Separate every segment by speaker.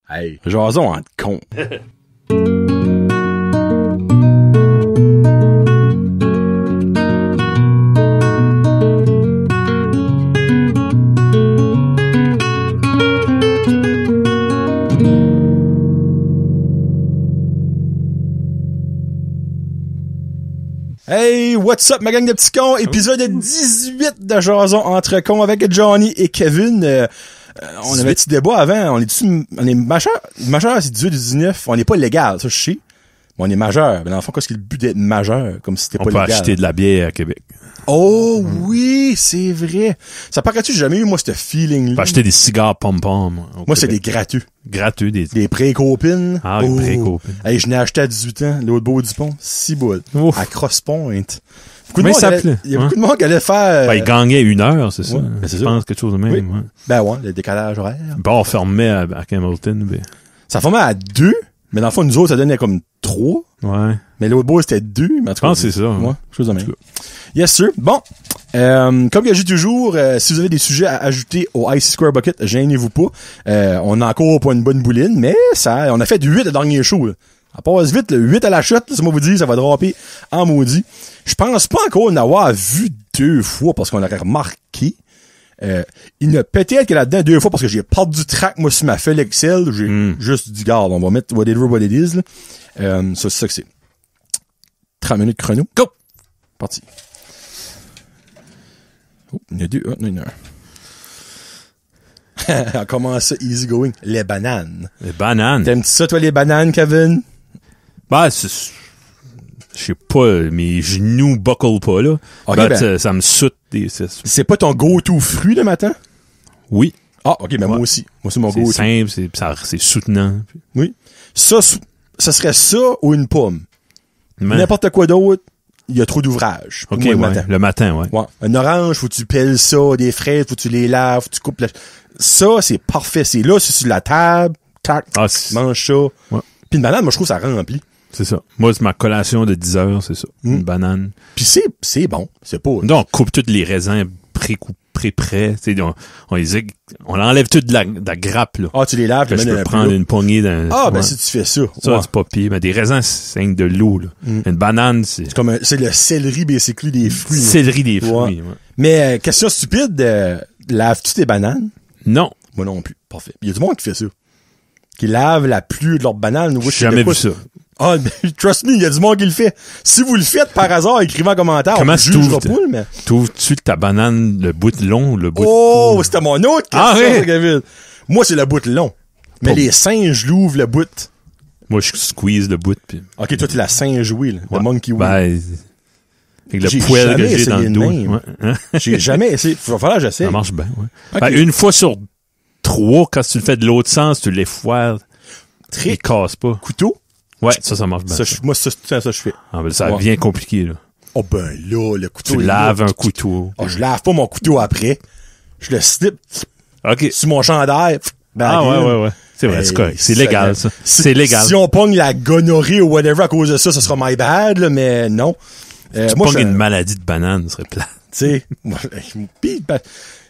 Speaker 1: Hey, jason en con. Hey, what's up, ma gang de petits cons? Épisode 18 de Jason entre cons avec Johnny et Kevin. On avait un petit débat avant. On est majeur, c'est 18 ou 19. On n'est pas légal, ça, je sais. Mais on est majeur. Mais dans le fond, qu'est-ce qui est le but d'être majeur? Comme si c'était pas légal.
Speaker 2: On peut acheter de la bière à Québec.
Speaker 1: Oh, oui, c'est vrai. Ça paraît-tu, j'ai jamais eu, moi, ce feeling-là.
Speaker 2: On peut acheter des cigares pom-pom.
Speaker 1: Moi, c'est des gratuits.
Speaker 2: Gratuits,
Speaker 1: des pré-copines.
Speaker 2: Ah, des pré-copines.
Speaker 1: Hey, je n'ai acheté à 18 ans, l'autre bout du pont. 6 boules.
Speaker 2: Ouf.
Speaker 1: À Cross Point.
Speaker 2: Comment il s'appelait?
Speaker 1: Il y a beaucoup de monde qui allait faire...
Speaker 2: il gagnait 1 heure, c'est ça.
Speaker 1: Ouais, c'est
Speaker 2: je pense quelque chose de même.
Speaker 1: Oui.
Speaker 2: Ouais.
Speaker 1: Ben ouais, le décalage horaire.
Speaker 2: Bon, on fermait à Hamilton. Mais...
Speaker 1: Ça formait à 2, mais dans le fond, nous autres, ça donnait comme 3.
Speaker 2: Ouais.
Speaker 1: Mais l'autre bout, c'était 2. Mais en tout cas,
Speaker 2: c'est ça.
Speaker 1: Ouais, chose de même. Yes, sir. Bon. Comme je dis toujours, si vous avez des sujets à ajouter au Ice Square Bucket, gênez-vous pas. On a encore pas une bonne bouline, mais ça, on a fait 8 le dernier show, là. Ça passe vite, le 8 à la shot, là, ça m'a vous dit, ça va dropper en maudit. Je pense pas encore en avoir vu 2 fois parce qu'on l'aurait remarqué. Peut-être que là-dedans 2 fois parce que j'ai pas du track, moi, sur ma feuille Excel. J'ai juste dit, garde, on va mettre whatever what it is, là. Ça, c'est ça que c'est. 30 minutes chrono. Go! Parti. Oh, il y en a 2. Oh, non, il y en a un. On commence ça easy going. Les bananes.
Speaker 2: Les bananes.
Speaker 1: T'aimes-tu ça, toi, les bananes, Kevin?
Speaker 2: Bah, je sais pas, mes genoux buckle pas, là.
Speaker 1: Okay,
Speaker 2: ça me soute
Speaker 1: C'est pas ton go-to fruit le matin?
Speaker 2: Oui.
Speaker 1: Ah, ok, mais moi aussi. Moi, c'est mon go-to.
Speaker 2: C'est simple, c'est soutenant.
Speaker 1: Oui. Ça serait ça ou une pomme.
Speaker 2: Mais...
Speaker 1: N'importe quoi d'autre, il y a trop d'ouvrage.
Speaker 2: Ok,
Speaker 1: moi,
Speaker 2: le matin, ouais.
Speaker 1: Ouais. Un orange, faut que tu pelles ça, des fraises, faut que tu les laves, faut que tu coupes Ça, c'est parfait. C'est là, c'est sur la table, tac, mange ça. Ouais. Puis une banane, moi, je trouve ça remplit.
Speaker 2: C'est ça. Moi, c'est ma collation de 10 heures, c'est ça. Une banane.
Speaker 1: Puis c'est bon. C'est pas...
Speaker 2: Donc, on coupe tous les raisins prêts. On enlève toute la grappe, là.
Speaker 1: Ah, tu les laves,
Speaker 2: je peux prendre une poignée d'un...
Speaker 1: Ah, ben, si tu fais ça.
Speaker 2: Ça, c'est pas pire. Mais des raisins, c'est de l'eau, là. Une banane, c'est...
Speaker 1: C'est le céleri, basically, des fruits.
Speaker 2: Céleri des fruits, ouais.
Speaker 1: Mais, question stupide, laves-tu tes bananes?
Speaker 2: Non.
Speaker 1: Moi non plus. Parfait. Il y a du monde qui fait ça. Qui lave la pluie de leurs bananes.
Speaker 2: J'ai jamais vu ça.
Speaker 1: Ah, trust me, il y a du monde qui le fait. Si vous le faites par hasard, écrivez en commentaire.
Speaker 2: Comment tu ouvres
Speaker 1: mais...
Speaker 2: T'ouvres-tu ta banane, le bout long, le bout
Speaker 1: Oh, c'était mon autre question,
Speaker 2: ouais.
Speaker 1: David. Moi, c'est le bout long. Mais les singes l'ouvrent le bout.
Speaker 2: Moi, je squeeze le bout. Puis...
Speaker 1: Ok, toi, t'es la singe wheel, le monkey wheel.
Speaker 2: Ben, avec le poil que j'ai dans le dos.
Speaker 1: Ouais. Hein? J'ai jamais essayé. Il va falloir que j'essaie.
Speaker 2: Ça marche bien, ouais.
Speaker 1: Okay.
Speaker 2: Ben, une fois sur 3, quand tu le fais de l'autre sens, tu les foires. Ils cassent pas.
Speaker 1: Couteau?
Speaker 2: Ouais, ça marche bien.
Speaker 1: Moi, ça, je fais.
Speaker 2: Ah, ben, ça devient compliqué, là.
Speaker 1: Oh, ben, là, le couteau.
Speaker 2: Tu laves un couteau.
Speaker 1: Oh, je lave pas mon couteau après. Je le slip.
Speaker 2: OK.
Speaker 1: Sur mon chandail.
Speaker 2: Ouais. C'est vrai, c'est correct. C'est légal, ça. C'est légal.
Speaker 1: Si on pogne la gonorrhée ou whatever à cause de ça, ce sera my bad, là, mais non.
Speaker 2: Tu pognes une maladie de banane, ce serait plat.
Speaker 1: Tu sais,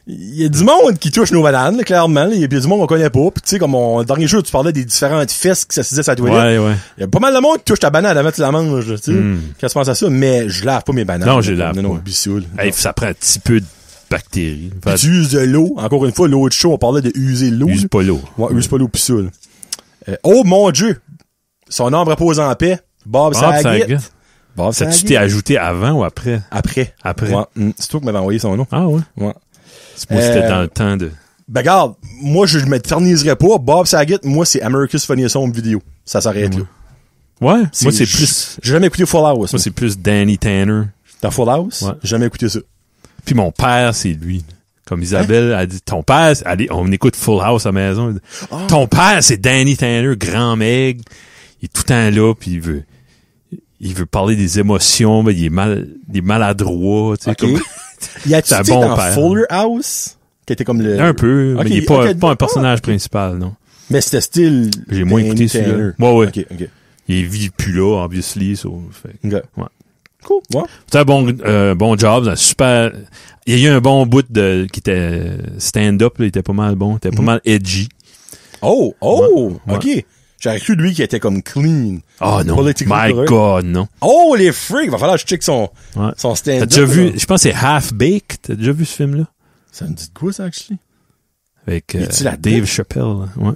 Speaker 1: il y a du monde qui touche nos bananes, là, clairement. Il y a du monde qu'on connaît pas. Puis tu sais, comme le dernier jour, tu parlais des différentes fesses qui s'assisaient sur la toilette.
Speaker 2: Ouais.
Speaker 1: Il y a pas mal de monde qui touche ta banane avant que tu la manges, tu sais. Quand tu penses à ça, mais je lave pas mes bananes.
Speaker 2: Non, je lave pas.
Speaker 1: Non, bissoule.
Speaker 2: Hey, ça prend un petit peu de bactéries.
Speaker 1: Puis tu uses de l'eau. Encore une fois, l'eau de chaud, on parlait de user l'eau.
Speaker 2: Use pas l'eau.
Speaker 1: Ouais, use pas l'eau pissoule. Oh mon Dieu! Son âme repose en paix. Bob Saget.
Speaker 2: Ça tu t'es ajouté avant ou après?
Speaker 1: Après. Ouais. C'est toi qui m'avais envoyé son nom.
Speaker 2: Ah ouais?
Speaker 1: Ouais.
Speaker 2: Moi, c'était dans le temps de...
Speaker 1: Ben regarde, moi je m'éterniserais pas. Bob Saget, moi c'est America's Funniest Home Video. Ça s'arrête là.
Speaker 2: Ouais? Moi c'est plus...
Speaker 1: J'ai jamais écouté Full House.
Speaker 2: Moi c'est plus Danny Tanner.
Speaker 1: Dans Full House?
Speaker 2: Ouais.
Speaker 1: J'ai jamais écouté ça.
Speaker 2: Puis mon père, c'est lui. Comme Isabelle a dit, ton père, allez, on écoute Full House à la maison. Ton père, c'est Danny Tanner, grand meg. Il est tout le temps là, puis il veut parler des émotions, mais il est maladroit, tu sais.
Speaker 1: Okay. Y a-tu été dans Fuller House? Qui était comme le...
Speaker 2: Un peu, mais il est pas un personnage principal, non.
Speaker 1: Mais c'était style...
Speaker 2: J'ai moins écouté celui-là. Ouais.
Speaker 1: Ok.
Speaker 2: Il vit plus là, obviously, so, fait.
Speaker 1: Okay.
Speaker 2: Ouais.
Speaker 1: Cool. Ouais.
Speaker 2: C'était un bon job, un super... Il y a eu un bon bout qui était stand-up, là, il était pas mal bon, il était pas mal edgy.
Speaker 1: Oh!
Speaker 2: Ouais.
Speaker 1: OK. J'aurais cru, lui, qui était comme clean.
Speaker 2: Oh non.
Speaker 1: Political
Speaker 2: My
Speaker 1: correct.
Speaker 2: God, non.
Speaker 1: Oh, les freaks! Va falloir que je check son stand-up.
Speaker 2: T'as déjà vu,
Speaker 1: là.
Speaker 2: je pense que c'est Half-Baked. T'as déjà vu ce film-là?
Speaker 1: Ça me dit de quoi, ça, actually?
Speaker 2: Avec
Speaker 1: est-tu là-dedans?
Speaker 2: Dave Chappelle. Là. Ouais.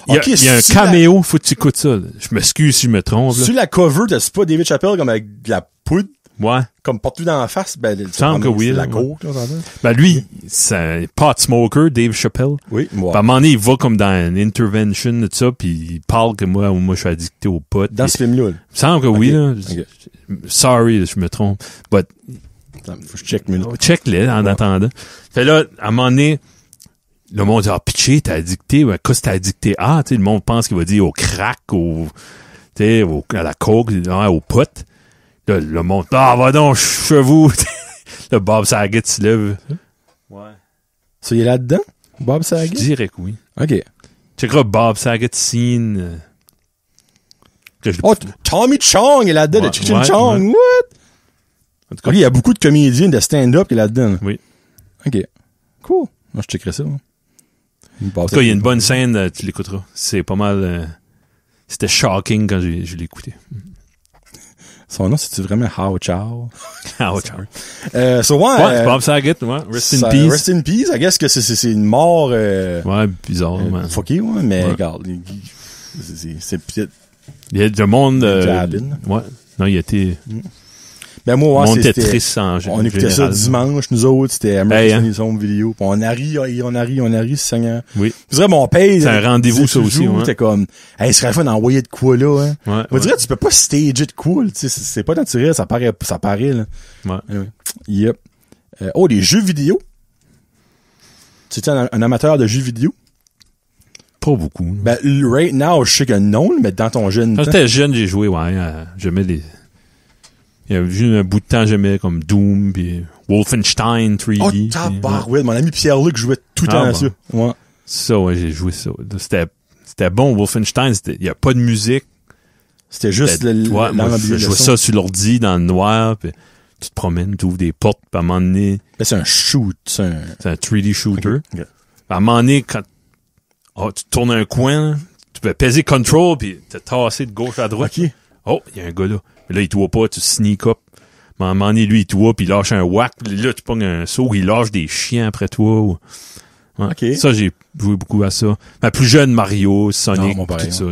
Speaker 2: Il y a un
Speaker 1: sur
Speaker 2: caméo, faut que tu écoutes ça. Là. Je m'excuse si je me trompe. Là.
Speaker 1: Sur la cover, t'as pas David Chappelle comme avec de la poudre,
Speaker 2: Ouais.
Speaker 1: comme partout dans la face? Ben,
Speaker 2: semble que oui,
Speaker 1: c'est
Speaker 2: là,
Speaker 1: la
Speaker 2: ouais.
Speaker 1: coke, là, t'entends?
Speaker 2: Ben lui, c'est un pot smoker, Dave Chappelle.
Speaker 1: Oui, moi.
Speaker 2: Puis à un moment donné, il va comme dans une intervention de ça, puis il parle que moi je suis addicté au pot.
Speaker 1: Dans ce film-là, là.
Speaker 2: Il me semble que oui, là.
Speaker 1: Ok.
Speaker 2: Sorry, je me trompe. But
Speaker 1: Attends, faut que je check une minute.
Speaker 2: check-les en attendant. Fait là, à un moment donné, le monde dit, pitché, t'es addicté. Ouais, qu'est-ce que t'es addicté? Ah, tu sais, le monde pense qu'il va dire au crack, tu sais, à la coke, au pot. Là, le monde, va donc, je suis chez vous. Le Bob Saget se lève. Ouais.
Speaker 1: Ça, il est là-dedans? Bob
Speaker 2: Je
Speaker 1: Saget?
Speaker 2: dirais que oui.
Speaker 1: OK.
Speaker 2: Checkera Bob Saget scene.
Speaker 1: Oh, Tommy Chong est là-dedans,
Speaker 2: Ouais,
Speaker 1: le Chichin
Speaker 2: ouais,
Speaker 1: Chong,
Speaker 2: ouais.
Speaker 1: what?
Speaker 2: En tout cas,
Speaker 1: OK, il y a beaucoup de comédiens de stand-up qui est là-dedans.
Speaker 2: oui.
Speaker 1: OK. Cool. Moi, je checkerai ça. Hein.
Speaker 2: En tout cas, il y a une bonne scène, tu l'écouteras. C'est pas mal... c'était shocking quand je l'ai écouté.
Speaker 1: Son nom, c'est-tu vraiment How Chow?
Speaker 2: Ah, ouais, ciao.
Speaker 1: So, ouais.
Speaker 2: Ouais, c'est Bob Saget, ouais. Rest in
Speaker 1: ça-
Speaker 2: peace.
Speaker 1: Rest in peace. I guess que c'est une mort,
Speaker 2: Ouais, bizarre, man.
Speaker 1: fuckée, ouais, mais
Speaker 2: Ouais.
Speaker 1: regarde, c'est peut-être...
Speaker 2: Il y a du monde...
Speaker 1: Jabin.
Speaker 2: ouais. Non, il a été...
Speaker 1: Ben, moi,
Speaker 2: Le
Speaker 1: ouais,
Speaker 2: monde était
Speaker 1: c'était...
Speaker 2: triste en
Speaker 1: On écoutait ça
Speaker 2: général.
Speaker 1: dimanche, nous autres, c'était American
Speaker 2: Hey, hein.
Speaker 1: Home Video. Puis on a ri, Seigneur.
Speaker 2: Oui.
Speaker 1: Je dirais, mon père...
Speaker 2: C'est un rendez-vous,
Speaker 1: disait
Speaker 2: ça aussi,
Speaker 1: toujours,
Speaker 2: ouais.
Speaker 1: T'es comme, hey, ce serait le fun d'envoyer de quoi, là, hein.
Speaker 2: Ouais,
Speaker 1: On dirait, tu peux pas stager de cool, tu sais, c'est pas naturel, ça paraît, là.
Speaker 2: ouais.
Speaker 1: Anyway. Yep. Des jeux vidéo. Tu es un amateur de jeux vidéo?
Speaker 2: Pas beaucoup.
Speaker 1: Ben, right now, je sais que non, mais dans ton jeune
Speaker 2: Quand
Speaker 1: temps.
Speaker 2: j'étais jeune, j'ai joué, ouais. J'aimais les... Il y a eu un bout de temps, j'aimais comme Doom, puis Wolfenstein 3D.
Speaker 1: Oh,
Speaker 2: puis,
Speaker 1: ouais. Mon ami Pierre-Luc jouait tout le temps à
Speaker 2: bon.
Speaker 1: ça. Ouais.
Speaker 2: Ça, ouais, j'ai joué ça. C'était bon, Wolfenstein. Il y a pas de musique.
Speaker 1: C'était juste
Speaker 2: Ouais, moi, je jouais ça sur l'ordi, dans le noir, puis tu te promènes, tu ouvres des portes, puis à un moment donné,
Speaker 1: Ben, c'est un shoot, c'est un...
Speaker 2: c'est un 3D shooter.
Speaker 1: Ok.
Speaker 2: À un moment donné, quand tu tournes un coin, là, tu peux peser control, puis te tasser de gauche à droite.
Speaker 1: OK.
Speaker 2: Oh, il y a un gars là. Mais là, il te voit pas, tu sneak up. Mais à un moment donné, lui, il te voit, puis il lâche un whack. Puis là, tu pognes un saut, il lâche des chiens après toi. Ouais.
Speaker 1: OK.
Speaker 2: Ça, j'ai joué beaucoup à ça. Mais plus jeune, Mario, Sonic,
Speaker 1: Non, mon
Speaker 2: tout
Speaker 1: père,
Speaker 2: ça.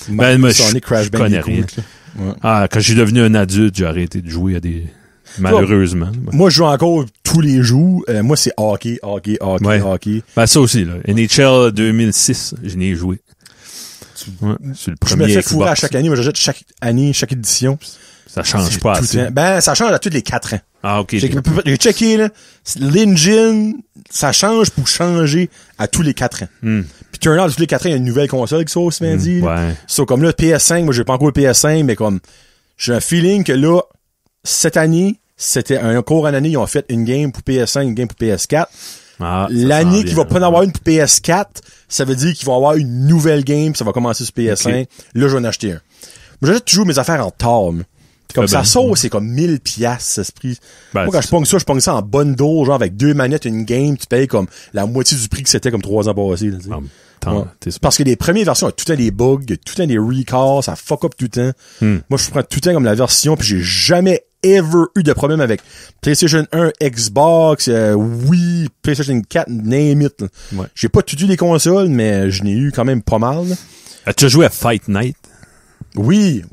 Speaker 1: Ben,
Speaker 2: moi,
Speaker 1: Sonic Crash
Speaker 2: je
Speaker 1: Band,
Speaker 2: connais
Speaker 1: il est cool,
Speaker 2: rien.
Speaker 1: là. Ouais.
Speaker 2: Ah, quand je suis devenu un adulte, j'ai arrêté de jouer à des... Malheureusement. Ouais.
Speaker 1: Moi, je joue encore tous les jours. Moi, c'est hockey.
Speaker 2: Ouais.
Speaker 1: Hockey.
Speaker 2: Ben, ça aussi, là. NHL 2006, je n'ai joué. Ouais, c'est le
Speaker 1: Je
Speaker 2: premier
Speaker 1: me fais
Speaker 2: Xbox.
Speaker 1: fourrer à chaque année. Moi, j'achète chaque année, chaque édition.
Speaker 2: Ça change
Speaker 1: C'est
Speaker 2: pas
Speaker 1: tout
Speaker 2: assez.
Speaker 1: le temps. Ben, ça change à tous les 4 ans.
Speaker 2: Ah, ok.
Speaker 1: J'ai checké, là. L'engine, ça change pour changer à tous les 4 ans. Puis turn out, tous les 4 ans, il y a une nouvelle console qui sort ce lundi.
Speaker 2: Ouais.
Speaker 1: So, comme là, PS5, moi, j'ai pas encore le PS5, mais comme, j'ai un feeling que là, cette année, c'était un cours en année, ils ont fait une game pour PS5, une game pour PS4.
Speaker 2: Ah, ça
Speaker 1: L'année
Speaker 2: sent
Speaker 1: qu'il
Speaker 2: bien.
Speaker 1: va pas en avoir une pour PS4, ça veut dire qu'ils vont avoir une nouvelle game, puis ça va commencer sur PS5.
Speaker 2: Ok.
Speaker 1: Là, je vais en acheter un. Moi, j'achète toujours mes affaires en tard, moi. Comme
Speaker 2: Ah
Speaker 1: ça
Speaker 2: ben,
Speaker 1: sort, c'est comme 1000 piastres, ce prix.
Speaker 2: Ben,
Speaker 1: Moi, quand je pogne ça en bundle, genre avec 2 manettes, une game, tu payes comme la moitié du prix que c'était comme 3 ans passés, là, tu sais. Ouais.
Speaker 2: T'es
Speaker 1: Parce que les premières versions, il y a tout le temps des bugs, il y a tout le temps des recalls, ça fuck up tout le temps. Moi, je prends tout le temps comme la version, puis j'ai jamais ever eu de problème avec PlayStation 1, Xbox, Wii, PlayStation 4, name it. Là.
Speaker 2: Ouais.
Speaker 1: J'ai pas tout eu les consoles, mais je n'ai eu quand même pas mal. Là.
Speaker 2: As-tu joué à Fight Night?
Speaker 1: Oui.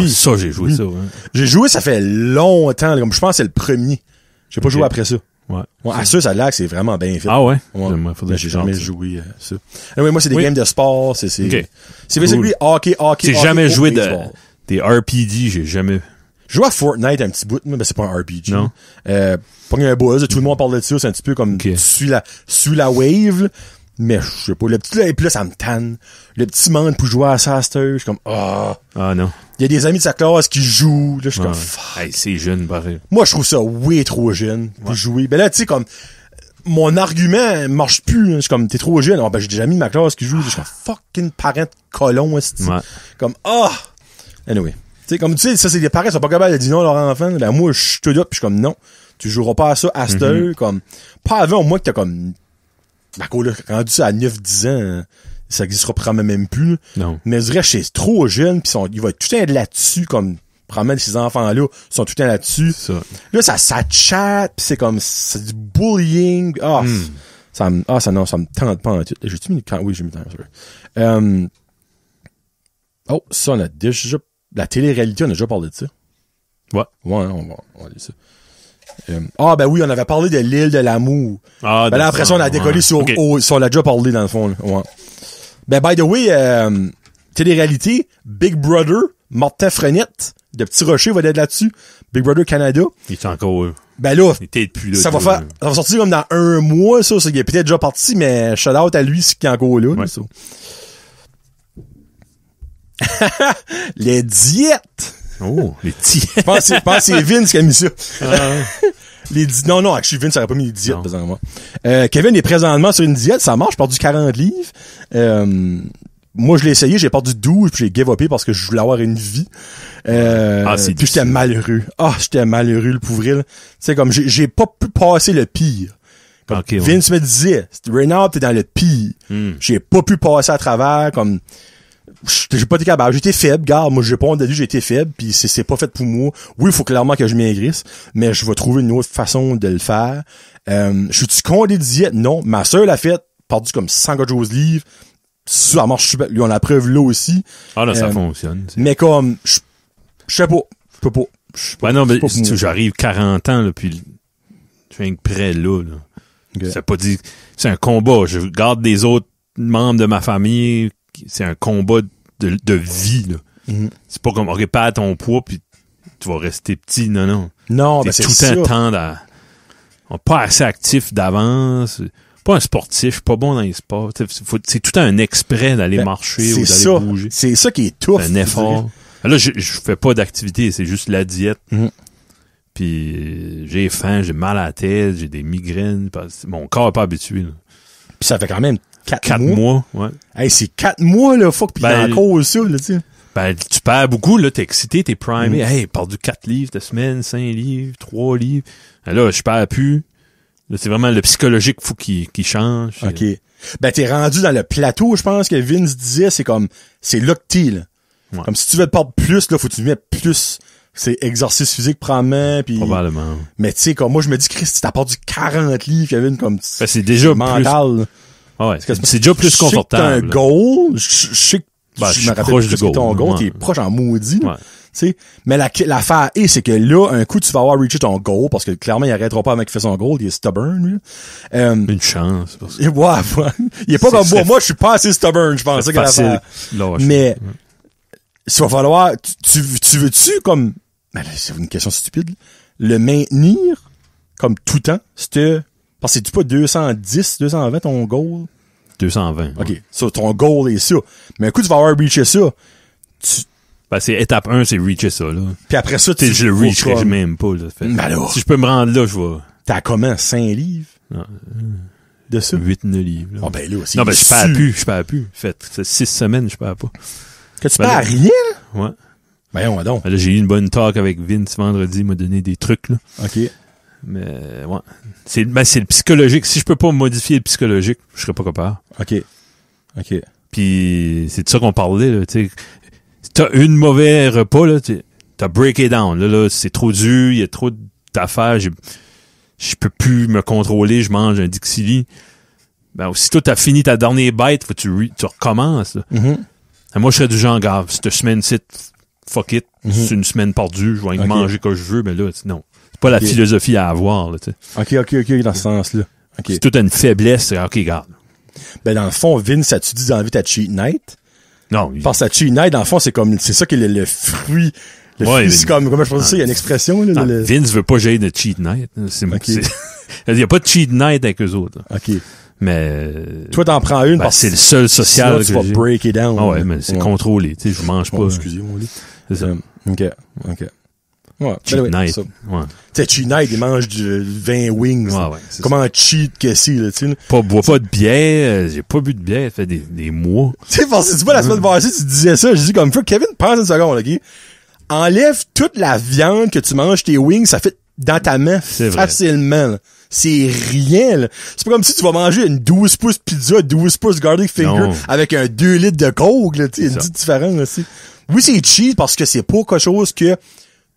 Speaker 2: Ça, j'ai joué ça. Ouais.
Speaker 1: J'ai joué, ça fait longtemps, là, comme je pense que c'est le premier. J'ai pas joué après ça.
Speaker 2: Ouais.
Speaker 1: À ça a l'air que c'est vraiment bien fait.
Speaker 2: Ah ouais?
Speaker 1: Ouais.
Speaker 2: Faudrait
Speaker 1: Mais j'ai
Speaker 2: que je
Speaker 1: jamais
Speaker 2: tente ça.
Speaker 1: joué ça. Anyway, moi, c'est des
Speaker 2: Oui.
Speaker 1: games de sport. C'est
Speaker 2: Ok.
Speaker 1: basically hockey.
Speaker 2: J'ai jamais joué
Speaker 1: baseball.
Speaker 2: des RPG, j'ai jamais...
Speaker 1: Je joue à Fortnite un petit bout, mais c'est pas un RPG.
Speaker 2: Non.
Speaker 1: Pogné un buzz, tout le monde parle de ça, c'est un petit peu comme
Speaker 2: Ok.
Speaker 1: suis la wave, là. Mais je sais pas, le petit, et puis là, ça me tanne. Le petit monde pour jouer à ça, je suis comme,
Speaker 2: Ah non.
Speaker 1: Il y a des amis de sa classe qui jouent, là, je suis
Speaker 2: Ah.
Speaker 1: comme, fuck.
Speaker 2: Hey, c'est jeune, pareil.
Speaker 1: Moi, je trouve ça way trop jeune pour jouer. Ben là, tu sais, comme, mon argument marche plus, hein. Je suis comme, t'es trop jeune. Ben, j'ai des amis de ma classe qui jouent, je suis comme, fucking parent de colon, esti.
Speaker 2: Ouais.
Speaker 1: Comme, Anyway. Tu sais, comme tu sais, ça, c'est des parents qui sont pas capables de dire non à leur enfant. Ben, moi, je suis tout là, pis je suis comme, non. Tu joueras pas à ça à cette heure, comme, pas avant, au moins que t'as comme là, rendu ça à 9-10 ans, ça existera probablement même plus.
Speaker 2: Non.
Speaker 1: Mais je dirais que c'est trop jeune, pis il va être tout le temps là-dessus, comme, probablement ces enfants-là sont tout le temps là-dessus.
Speaker 2: Ça.
Speaker 1: Là, ça chatte, pis c'est comme, c'est du bullying. Ça me tente pas en tout. J'ai-tu mis oui, j'ai mis le temps, ça, on a déjà, la télé-réalité, on a déjà parlé de ça.
Speaker 2: Ouais.
Speaker 1: Ouais, on va dire ça. Ben oui, on avait parlé de l'île de l'amour.
Speaker 2: Ah,
Speaker 1: ben là, après ça, on a décollé sur,
Speaker 2: okay.
Speaker 1: on l'a déjà parlé dans le fond, là. Ouais. Ben, by the way, télé-réalité, Big Brother, Martin Frenette, de Petit Rocher va être là-dessus. Big Brother Canada.
Speaker 2: Il est encore,
Speaker 1: ben là,
Speaker 2: il était plus là.
Speaker 1: Ça va sortir comme dans 1 mois, ça il est peut-être déjà parti, mais shout out à lui, c'est qui est encore là,
Speaker 2: ouais.
Speaker 1: Ça. Les diètes!
Speaker 2: Oh, les diètes.
Speaker 1: Je pense que c'est Vince qui a mis ça. Non, actually, Vince n'aurait pas mis les diètes, par exemple. Kevin est présentement sur une diète, ça marche, j'ai perdu 40 livres. Moi, je l'ai essayé, j'ai perdu 12, puis j'ai give upé parce que je voulais avoir une vie. Puis j'étais malheureux. J'étais malheureux, le pouvril. Tu sais, comme, j'ai pas pu passer le pire. Comme Vince me disait, right now, t'es dans le pire. J'ai pas pu passer à travers, comme, j'ai pas été capable. J'étais faible, gars. Moi, j'ai pas honte de dire, j'ai été faible, puis c'est pas fait pour moi. Oui, il faut clairement que je maigrisse, mais je vais trouver une autre façon de le faire. Je suis-tu con des diètes? Non. Ma sœur l'a fait, perdu comme 100 livres. Ça marche super. Lui, on a la preuve là aussi.
Speaker 2: Ah, là, ça fonctionne.
Speaker 1: Mais comme, je sais pas. Je peux pas.
Speaker 2: Ouais, non, mais j'arrive 40 ans, là, puis je suis prêt là. Okay. C'est pas dit, c'est un combat. Je garde des autres membres de ma famille. C'est un combat de vie, là. Mm-hmm. C'est pas comme, OK, pas ton poids, puis tu vas rester petit. Non.
Speaker 1: Non, ben c'est
Speaker 2: tout
Speaker 1: ça.
Speaker 2: un temps pas assez actif d'avance. Pas un sportif, pas bon dans les sports. C'est tout un exprès d'aller marcher ou d'aller bouger.
Speaker 1: C'est ça qui est tough.
Speaker 2: C'est un effort. Là, je fais pas d'activité, c'est juste la diète.
Speaker 1: Mm-hmm.
Speaker 2: Puis j'ai faim, j'ai mal à la tête, j'ai des migraines. Mon corps est pas habitué. Là.
Speaker 1: Puis ça fait quand même 4
Speaker 2: mois, ouais.
Speaker 1: Hey, c'est 4 mois, là, fuck, pis dans cause ça, là, tu sais.
Speaker 2: Ben, tu perds beaucoup, là, t'es excité, t'es primé. Hey, perdu 4 livres de semaine, 5 livres, 3 livres. Là, je perds plus. Là, c'est vraiment le psychologique qui change.
Speaker 1: OK. Ben, t'es rendu dans le plateau, je pense que Vince disait, c'est là que t'es, là. Ouais. Comme si tu veux te perdre plus, là, faut que tu mettes plus. C'est exercice physique probablement, puis.
Speaker 2: Probablement.
Speaker 1: Mais tu sais, comme moi, je me dis, Chris, t'as perdu 40 livres, Kevin, comme.
Speaker 2: Ben, c'est déjà
Speaker 1: mental,
Speaker 2: plus. Ah ouais. C'est déjà plus confortable.
Speaker 1: Je sais que t'as un goal. Je sais que
Speaker 2: je me proche du goal.
Speaker 1: Ton goal, t'es proche en maudit.
Speaker 2: Ouais.
Speaker 1: Sais, mais l'affaire c'est que là, un coup, tu vas avoir reaché ton goal, parce que clairement, il arrêtera pas avec qui fait son goal, il est stubborn, lui.
Speaker 2: Une chance.
Speaker 1: Ouais. Il est pas comme moi. Moi, je suis pas assez stubborn, je pense. Mais, il va falloir, tu veux-tu, comme, c'est une question stupide, le maintenir, comme tout temps, parce que c'est-tu pas 210, 220 ton goal?
Speaker 2: 220.
Speaker 1: OK. Ça, ton goal est ça. Mais un coup, tu vas avoir reaché ça.
Speaker 2: Ben, c'est étape 1, c'est reacher ça, là.
Speaker 1: Puis après ça,
Speaker 2: je le reacherai même pas, là. Fait, si je peux me rendre là, je vais.
Speaker 1: T'as comment? 5 livres?
Speaker 2: Non.
Speaker 1: De ça?
Speaker 2: 8-9 livres, là.
Speaker 1: Oh, ben là,
Speaker 2: non, ben, je perds plus. Fait, 6 semaines, je perds pas.
Speaker 1: Que tu perds rien?
Speaker 2: Ouais.
Speaker 1: Ben, on donc.
Speaker 2: Là, j'ai eu une bonne talk avec Vince vendredi, il m'a donné des trucs, là.
Speaker 1: OK.
Speaker 2: Mais, ouais. C'est le psychologique. Si je peux pas modifier le psychologique, je serais pas capable.
Speaker 1: OK.
Speaker 2: Puis, c'est de ça qu'on parlait, là, tu sais. T'as une mauvais repas, là, t'as break it down. Là, c'est trop dur, il y a trop d'affaires, je peux plus me contrôler, je mange un Dixili. Ben, aussitôt t'as fini ta dernière bite, faut que tu recommences, là.
Speaker 1: Mm-hmm.
Speaker 2: Moi, je serais du genre, gars, cette semaine-ci, fuck it, c'est une semaine perdue, je vais manger comme je veux, mais là, non. C'est pas la philosophie à avoir, là, tu sais.
Speaker 1: OK, dans ce sens-là. Okay.
Speaker 2: Si toi, t'as une faiblesse, c'est OK, garde.
Speaker 1: Ben, dans le fond, Vince, as-tu dit d'enlever ta cheat night?
Speaker 2: Non.
Speaker 1: Parce que la cheat night, dans le fond, c'est ça qui est le fruit. Le fruit, c'est comme, comment je pense ça, il y a une expression, là.
Speaker 2: Vince veut pas que j'aille de cheat night. Il y a pas de cheat night avec eux autres. Là.
Speaker 1: OK.
Speaker 2: Mais.
Speaker 1: Toi, t'en prends une parce
Speaker 2: que c'est le seul social que
Speaker 1: tu vas break it down.
Speaker 2: Ah ouais, mais c'est contrôlé. Tu sais, je mange pas.
Speaker 1: Excusez moi
Speaker 2: C'est ça.
Speaker 1: OK. Ouais.
Speaker 2: Cheat night.
Speaker 1: Ouais. Tu sais, cheat night, ils mangent du 20 wings.
Speaker 2: Ouais.
Speaker 1: Comment cheat que c'est, là, tu sais.
Speaker 2: Bois pas de bière. J'ai pas bu de bière. Ça fait des mois.
Speaker 1: Tu sais, parce que tu vois, la semaine passée, tu disais ça. J'ai dit comme, Kevin, pense une seconde, OK? Enlève toute la viande que tu manges, tes wings, ça fait dans ta main facilement. c'est rien, là. C'est pas comme si tu vas manger une 12 pouces pizza, 12 pouces garlic finger
Speaker 2: Non.
Speaker 1: avec un 2 litres de coke, là, tu sais,
Speaker 2: C'est
Speaker 1: une
Speaker 2: ça.
Speaker 1: petite différence, aussi. Oui, c'est cheap parce que c'est pas quelque chose que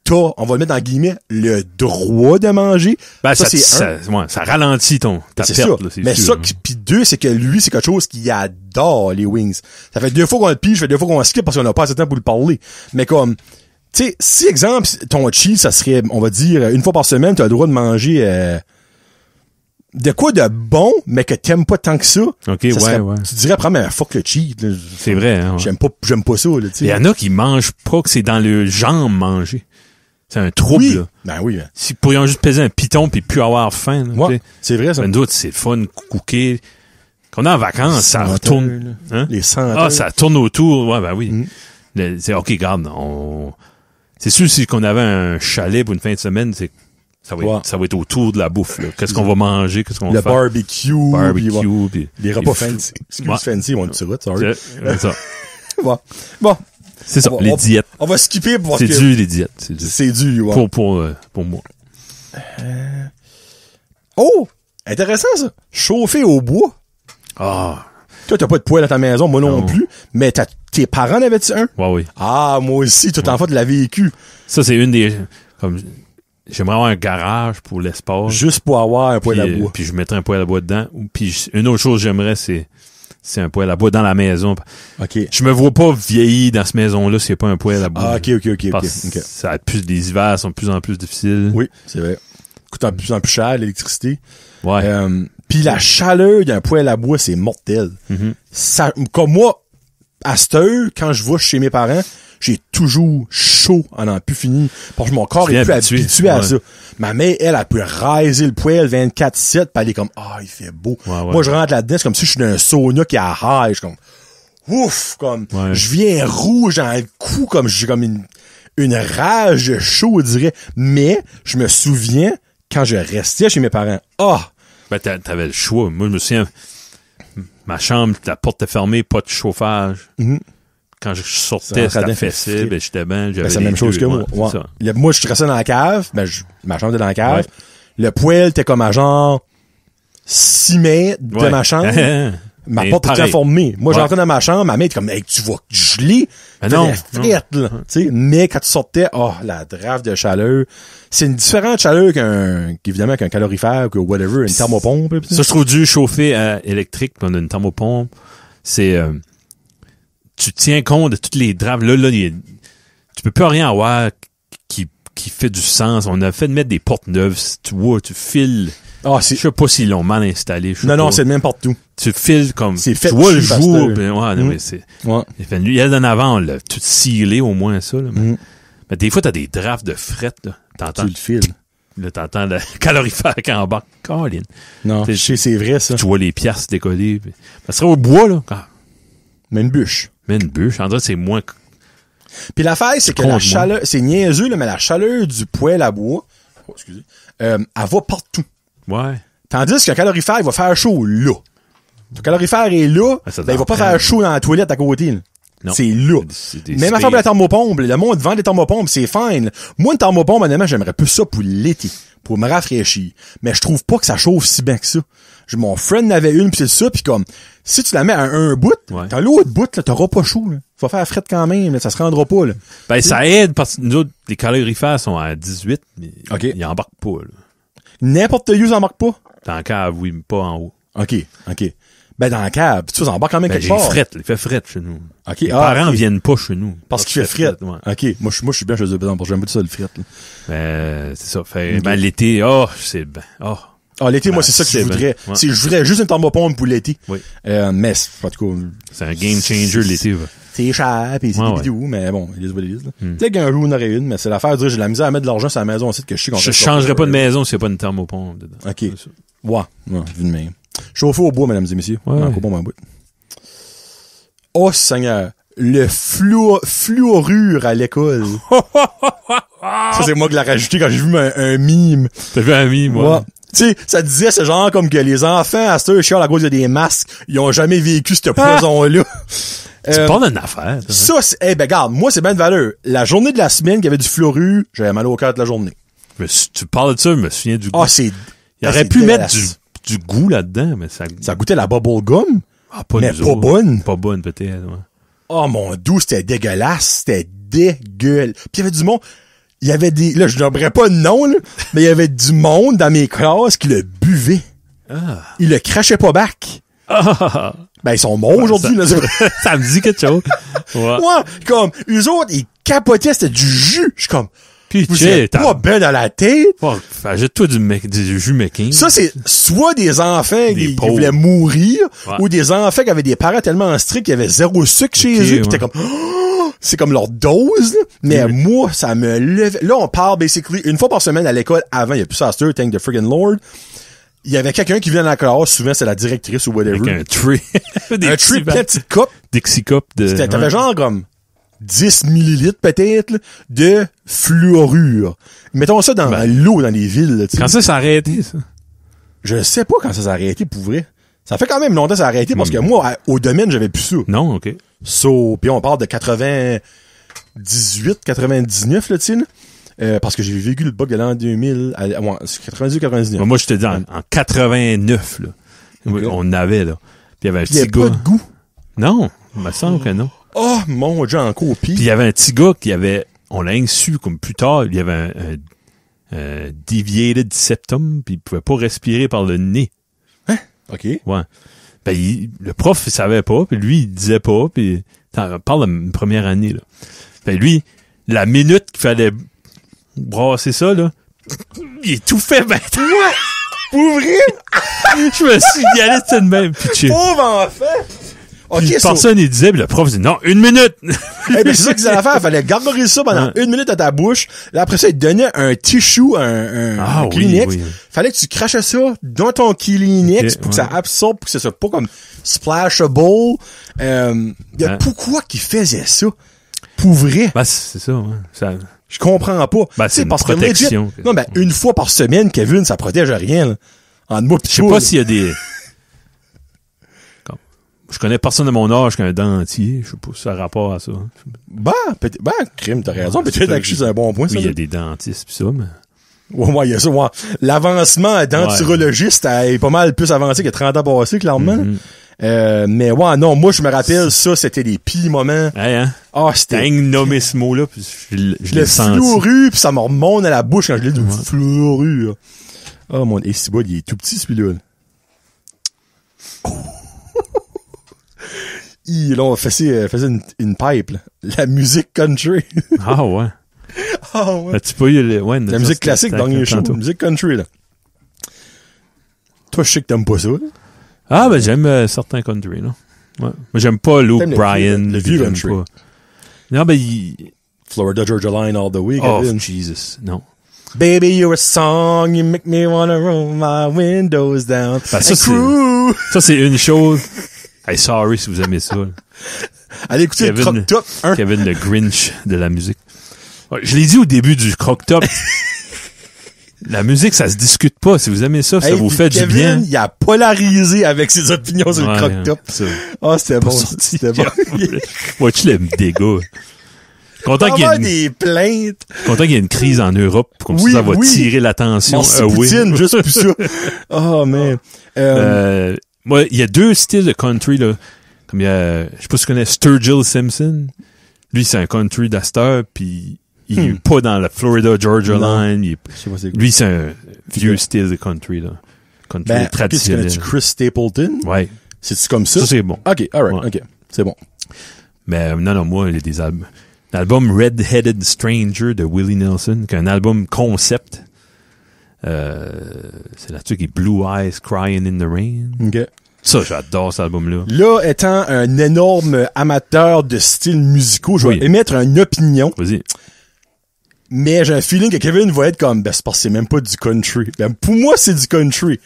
Speaker 1: t'as, on va le mettre dans guillemets, le droit de manger.
Speaker 2: Ben,
Speaker 1: ça,
Speaker 2: ça ralentit ta
Speaker 1: c'est
Speaker 2: perte,
Speaker 1: ça.
Speaker 2: là, c'est
Speaker 1: Mais
Speaker 2: sûr,
Speaker 1: ça, puis deux, c'est que lui, c'est quelque chose qu'il adore, les wings. Ça fait 2 fois qu'on le pige, ça fait 2 fois qu'on le skip parce qu'on n'a pas assez de temps pour le parler. Mais comme, tu sais, si, exemple, ton cheese, ça serait, on va dire, 1 fois par semaine, tu as le droit de manger de quoi de bon, mais que t'aimes pas tant que ça.
Speaker 2: OK,
Speaker 1: ça serait,
Speaker 2: ouais.
Speaker 1: Tu dirais, prends, mais fuck le cheese. Là.
Speaker 2: C'est vrai, hein. Ouais.
Speaker 1: J'aime pas ça, là, tu sais.
Speaker 2: Il y en a qui mangent pas, que c'est dans le jambe manger. C'est un trouble,
Speaker 1: Oui.
Speaker 2: là.
Speaker 1: Ben oui.
Speaker 2: S'ils pourraient juste peser un piton puis plus avoir faim, là,
Speaker 1: Ouais,
Speaker 2: tu sais.
Speaker 1: c'est vrai, ça.
Speaker 2: Ben, d'autres, c'est le fun, cooker. Quand on est en vacances, ça retourne. Hein?
Speaker 1: Les senteurs.
Speaker 2: Ah, ça tourne autour. Ouais, ben oui.
Speaker 1: Mm.
Speaker 2: C'est OK, garde, c'est sûr, si qu'on avait un chalet pour une fin de semaine, ça va être autour de la bouffe, là. Qu'est-ce qu'on va manger, qu'est-ce qu'on va
Speaker 1: le
Speaker 2: faire?
Speaker 1: barbecue.
Speaker 2: Puis
Speaker 1: Les repas fancy. Excuse
Speaker 2: Ouais.
Speaker 1: fancy, on dit ça, sorry.
Speaker 2: C'est ça.
Speaker 1: Bon.
Speaker 2: C'est ça, les diètes.
Speaker 1: On va skipper pour
Speaker 2: C'est dur, les diètes. C'est dur.
Speaker 1: C'est dur, ouais.
Speaker 2: Pour moi.
Speaker 1: Oh! Intéressant, ça. Chauffer au bois.
Speaker 2: Ah,
Speaker 1: Toi, t'as pas de poêle à ta maison, moi non
Speaker 2: Non.
Speaker 1: plus. Mais tes parents en avaient-tu un?
Speaker 2: ouais, oui.
Speaker 1: Ah, moi aussi, tout en fait de la vécu.
Speaker 2: Ça, c'est une des, comme, j'aimerais avoir un garage pour l'espace.
Speaker 1: Juste pour avoir un poêle à bois.
Speaker 2: Puis je mettrais un poêle à bois dedans. Puis une autre chose que j'aimerais, c'est un poêle à bois dans la maison.
Speaker 1: OK.
Speaker 2: Je me vois pas vieillir dans cette maison-là s'il n'y a pas un poêle à bois.
Speaker 1: Ah, OK.
Speaker 2: Parce que
Speaker 1: OK.
Speaker 2: ça a plus, les hivers sont de plus en plus difficiles.
Speaker 1: Oui, c'est vrai. Coûte de plus en plus cher, l'électricité.
Speaker 2: Ouais.
Speaker 1: Puis la chaleur d'un poêle à bois, c'est mortel.
Speaker 2: Mhm.
Speaker 1: Ça, comme moi, à cette heure, quand je vais chez mes parents, j'ai toujours chaud en en plus fini. Parce que mon corps est plus habitué à ça. Ma mère, elle peut raiser le poêle 24/7 pis elle est comme, il fait beau.
Speaker 2: Ouais.
Speaker 1: Moi, je rentre là-dedans, c'est comme si je suis dans un sauna qui a high. Je suis comme, ouf, comme,
Speaker 2: Ouais.
Speaker 1: je viens rouge dans le cou, comme j'ai comme une rage de chaud, je dirais. Mais, je me souviens, quand je restais chez mes parents,
Speaker 2: Ben, t'avais le choix. Moi, je me souviens, ma chambre, la porte était fermée, pas de chauffage.
Speaker 1: Mhm.
Speaker 2: Quand je sortais,
Speaker 1: Ça
Speaker 2: c'était
Speaker 1: fait
Speaker 2: fessé,
Speaker 1: frais.
Speaker 2: ben, j'étais bien, j'avais
Speaker 1: c'est la
Speaker 2: les
Speaker 1: même chose
Speaker 2: deux,
Speaker 1: que moi.
Speaker 2: ouais,
Speaker 1: Ouais.
Speaker 2: c'est ça.
Speaker 1: Moi, je restais dans la cave. Ma chambre était dans la cave.
Speaker 2: Ouais.
Speaker 1: Le poêle était comme à genre 6 mètres de
Speaker 2: Ouais.
Speaker 1: ma chambre. Ma
Speaker 2: Mais
Speaker 1: porte était
Speaker 2: pareil.
Speaker 1: fermée. Moi,
Speaker 2: Ouais.
Speaker 1: j'entrais dans ma chambre. Ma mère était comme, hey, tu vas geler.
Speaker 2: Ben non,
Speaker 1: Frette, là. Tu sais, mais quand tu sortais, la draft de chaleur. C'est une différente chaleur qu'évidemment, qu'un calorifère, que whatever, une thermopompe. et puis
Speaker 2: Ça, je trouve dur chauffer électrique, puis on a une thermopompe. C'est, tu tiens compte de toutes les drafts. Là, tu peux plus rien avoir qui fait du sens. On a fait de mettre des portes neuves. Tu vois, tu files. Je sais pas s'ils l'ont mal installé.
Speaker 1: Non, c'est le même partout.
Speaker 2: Tu files comme,
Speaker 1: C'est fait
Speaker 2: tu vois le
Speaker 1: cheap,
Speaker 2: jour.
Speaker 1: pasteur.
Speaker 2: Ben, ouais, non, mais c'est,
Speaker 1: Ouais.
Speaker 2: il y a d'en avant, on l'a tout scellé, au moins, ça, là.
Speaker 1: Mm.
Speaker 2: Mais des fois, t'as des drafts de fret, là. T'entends,
Speaker 1: Tu le files.
Speaker 2: là, t'entends le calorifère qui embarque. Caroline.
Speaker 1: Non,
Speaker 2: T'sais,
Speaker 1: je sais, c'est vrai, ça.
Speaker 2: Tu vois les pièces décoller. Puis, ça serait au bois, là. Ah,
Speaker 1: Mais une bûche.
Speaker 2: mais une bûche, en vrai, c'est moins.
Speaker 1: Puis l'affaire, c'est que
Speaker 2: con,
Speaker 1: la
Speaker 2: moi.
Speaker 1: chaleur, c'est niaiseux, là, mais la chaleur du poêle à bois, excusez, elle va partout.
Speaker 2: Ouais.
Speaker 1: Tandis qu'un calorifère, il va faire chaud là. Le calorifère est là,
Speaker 2: Ah, ça
Speaker 1: ben, il va pas
Speaker 2: t'en
Speaker 1: faire
Speaker 2: prend.
Speaker 1: chaud dans la toilette à côté, là.
Speaker 2: Non.
Speaker 1: C'est là.
Speaker 2: C'est des
Speaker 1: Même affaire pour la thermopompe, le monde vend des thermopompes, c'est fine. Moi, une thermopompe, honnêtement, j'aimerais plus ça pour l'été, pour me rafraîchir. Mais je trouve pas que ça chauffe si bien que ça. Mon friend en avait une, pis c'est ça, pis comme, si tu la mets à un bout,
Speaker 2: Ouais.
Speaker 1: dans l'autre bout, là, t'auras pas chaud, là. Tu vas faire fret quand même, là, ça se rendra pas, là.
Speaker 2: Ben, ça aide parce que nous autres, les calorifères sont à 18, mais
Speaker 1: OK.
Speaker 2: ils embarquent pas, là.
Speaker 1: N'importe où, ça marque pas.
Speaker 2: Dans le cave, oui, mais pas en haut.
Speaker 1: OK. Ben, dans la cave, tu vois, ça embarque quand même
Speaker 2: Ben,
Speaker 1: quelque
Speaker 2: j'ai
Speaker 1: part.
Speaker 2: fret, il fait fret chez nous.
Speaker 1: OK.
Speaker 2: Les parents
Speaker 1: OK.
Speaker 2: viennent pas chez nous.
Speaker 1: Parce qu'il fait fret.
Speaker 2: Ouais.
Speaker 1: OK. Moi, je suis bien chez eux, parce que j'aime pas tout ça, le fret, là.
Speaker 2: C'est ça. Fait,
Speaker 1: Ok.
Speaker 2: ben, l'été, c'est ben,
Speaker 1: L'été, moi,
Speaker 2: Ben,
Speaker 1: c'est ça que je
Speaker 2: c'est
Speaker 1: voudrais.
Speaker 2: bien. Ouais.
Speaker 1: Je voudrais juste une thermopompe pour l'été.
Speaker 2: Oui.
Speaker 1: Mais, en tout cas,
Speaker 2: c'est un game changer l'été, va.
Speaker 1: c'est cher, pis c'est
Speaker 2: Ouais,
Speaker 1: des
Speaker 2: ouais.
Speaker 1: vidéos, mais bon, il est what it is, là. Peut-être qu'un jour, on aurait une, mais c'est l'affaire de dire, j'ai de la misère à mettre de l'argent sur la maison aussi, que je sais qu'on
Speaker 2: Je
Speaker 1: reste
Speaker 2: changerais pas de maison s'il n'y a pas une thermopompe dedans.
Speaker 1: OK.
Speaker 2: C'est ça.
Speaker 1: Ouais, vu de même. Chauffer au bois, mesdames et messieurs.
Speaker 2: Ouais.
Speaker 1: Encore bon, mon bout. Oh, Seigneur. Le fluorure à l'école. Ça, c'est moi qui l'ai rajouté quand j'ai vu un mime.
Speaker 2: T'as vu un ami, moi?
Speaker 1: Ouais. Tu sais, ça disait, c'est genre comme que les enfants, à cette heure, chialent à cause de des masques. Ils ont jamais vécu ce poison-là.
Speaker 2: Tu parles d'une affaire, toi, hein?
Speaker 1: Ça, regarde, moi, c'est bien de valeur. La journée de la semaine qu'il y avait du fluorure, j'avais mal au cœur de la journée.
Speaker 2: Tu parles de ça, je me souviens du goût.
Speaker 1: Ah, c'est
Speaker 2: Il aurait pu mettre du goût là-dedans, mais
Speaker 1: ça goûtait la bubble gum.
Speaker 2: Ah, pas
Speaker 1: mais
Speaker 2: nous
Speaker 1: pas
Speaker 2: autres.
Speaker 1: bonne.
Speaker 2: Pas bonne, peut-être, ouais.
Speaker 1: Oh, mon Dieu, c'était dégueulasse. C'était dégueulasse. Puis il y avait du monde. Il y avait là, je n'aimerais pas de nom, là, mais il y avait du monde dans mes classes qui le buvait.
Speaker 2: Ah.
Speaker 1: Ils le crachaient pas back.
Speaker 2: Ah.
Speaker 1: Ben, ils sont morts aujourd'hui, là.
Speaker 2: Ça me dit quelque chose. Ouais.
Speaker 1: Ouais, comme, eux autres, ils capotaient, c'était du jus. Je suis comme,
Speaker 2: Puis,
Speaker 1: vous êtes pas ben dans la tête.
Speaker 2: Oh, achète-toi du jus McCain.
Speaker 1: Ça, c'est soit des enfants qui voulaient mourir, ou des enfants qui avaient des parents tellement stricts qu'il y avait zéro sucre chez eux, pis t'es comme, oh, c'est comme leur dose, là. Mais moi, ça me levait. Là, on parle, basically, une fois par semaine à l'école, avant, il y a plus ça, thank the friggin' Lord. Il y avait quelqu'un qui venait dans la classe, souvent c'est la directrice ou whatever.
Speaker 2: Avec un tray.
Speaker 1: Un tray, plein de petites cupes.
Speaker 2: Dixie Cup de...
Speaker 1: T'avais genre comme 10 millilitres peut-être, là, de fluorure. Mettons ça dans l'eau dans les villes, là,
Speaker 2: Quand ça s'est arrêté, ça?
Speaker 1: Je sais pas quand ça s'est arrêté, pour vrai. Ça fait quand même longtemps que ça s'est arrêté, parce que moi, au domaine, j'avais plus ça.
Speaker 2: Non, OK.
Speaker 1: Puis on parle de 98, 99, là, tu sais, parce que j'ai vécu le bug de l'an 2000, 98-99.
Speaker 2: Moi, je te dis, en 89, là, okay. On avait, là. Puis il y avait un petit gars.
Speaker 1: Il y avait pas de goût.
Speaker 2: Non, il me semble que non.
Speaker 1: Oh, mon Dieu, en copie.
Speaker 2: Puis il y avait un petit gars qui avait, on l'a su comme plus tard, il y avait un deviated septum, puis il pouvait pas respirer par le nez.
Speaker 1: Hein? OK.
Speaker 2: Ouais. Ben, le prof, il savait pas, puis lui, il disait pas, puis on parle d'une première année, là. Ben, lui, la minute qu'il fallait brasser ça, là, il étouffait, ben,
Speaker 1: ouais! Pour vrai?
Speaker 2: Je me suis dit, allez, c'est de même, pitché.
Speaker 1: Pauvre enfant!
Speaker 2: Okay, personne, il disait, puis le prof dit, non, 1 minute!
Speaker 1: Eh ben, c'est ça qu'ils allaient faire. Il fallait garder ça pendant 1 minute à ta bouche. Là, après ça, il te donnait un tissue, un Kleenex. Oui. Fallait que tu crachais ça dans ton Kleenex pour que ça absorbe, pour que ça soit pas comme splashable. Pourquoi qu'ils faisaient ça? Pour vrai?
Speaker 2: Ben, c'est ça, ouais.
Speaker 1: Je comprends pas.
Speaker 2: Ben, c'est une
Speaker 1: parce
Speaker 2: protection.
Speaker 1: Non, ben, une fois par semaine, Kevin, ça protège rien, là. En moi,
Speaker 2: je sais pas s'il y a des... Je connais personne de mon âge qui a un dentier. Je sais pas si ça a rapport à ça.
Speaker 1: Crime, t'as raison. Peut-être que c'est un bon point, ça.
Speaker 2: Oui, il y a des dentistes pis ça, mais...
Speaker 1: Ouais, il y a ça, ouais. L'avancement denturologiste est pas mal plus avancé que 30 ans passés, clairement. Mais ouais, non, moi, je me rappelle, ça, c'était les pires moments.
Speaker 2: Hey, hein?
Speaker 1: Ah, c'était...
Speaker 2: T'as nommé ce mot-là, pis je l'ai senti.
Speaker 1: Le fluorure, pis ça me remonte à la bouche quand je l'ai dit, fluorure. Oh, mon... Et c'est bon, il est tout petit, celui-là. Là, on faisait une pipe, là. La musique country.
Speaker 2: Ah ouais.
Speaker 1: Ah ouais.
Speaker 2: As-tu pas eu la
Speaker 1: musique classique dans les shows, musique country, là. Toi, je sais que t'aimes pas ça, là.
Speaker 2: Ah, ben, j'aime certains country, là. Ouais. Mais j'aime pas Luke Bryan.
Speaker 1: Le vieux country.
Speaker 2: Pas. Non, ben,
Speaker 1: Florida Georgia Line all the way.
Speaker 2: Oh, Jesus. Non.
Speaker 1: Baby, you're a song, you make me wanna roll my windows down.
Speaker 2: Ben, ça, c'est une chose. Hey, sorry si vous aimez ça.
Speaker 1: Allez écouter le Croque-Top.
Speaker 2: Kevin le Grinch de la musique. Ouais, je l'ai dit au début du Croque-Top. La musique, ça se discute pas. Si vous aimez ça, ça vous fait
Speaker 1: Kevin,
Speaker 2: du bien.
Speaker 1: Il a polarisé avec ses opinions sur le Croque-Top. C'était bon. C'était bon.
Speaker 2: Ouais, tu l'aimes des gars. Content qu'il y ait
Speaker 1: des plaintes.
Speaker 2: Content qu'il y ait une crise en Europe, comme ça va tirer l'attention.
Speaker 1: Poutine, juste pour ça. Oh, man.
Speaker 2: Moi, il y a 2 styles de country, là. Comme il y a, je sais pas si tu connais Sturgill Simpson. Lui, c'est un country d'Astor, puis il est pas dans la Florida Georgia Line. Lui, c'est un vieux style de country, là. Country traditionnel.
Speaker 1: Tu connais-tu Chris Stapleton?
Speaker 2: Ouais.
Speaker 1: C'est-tu comme ça?
Speaker 2: Ça, c'est bon.
Speaker 1: OK, alright, OK. C'est bon.
Speaker 2: Mais non, moi, il y a des albums. L'album Red-Headed Stranger de Willie Nelson, qui est un album concept. C'est là-dessus qui est Blue Eyes Crying in the Rain.
Speaker 1: OK.
Speaker 2: Ça, j'adore cet album-là.
Speaker 1: Là, étant un énorme amateur de styles musicaux, je vais émettre une opinion.
Speaker 2: Vas-y.
Speaker 1: Mais j'ai un feeling que Kevin va être comme, c'est parce que c'est même pas du country. Ben, pour moi, c'est du country.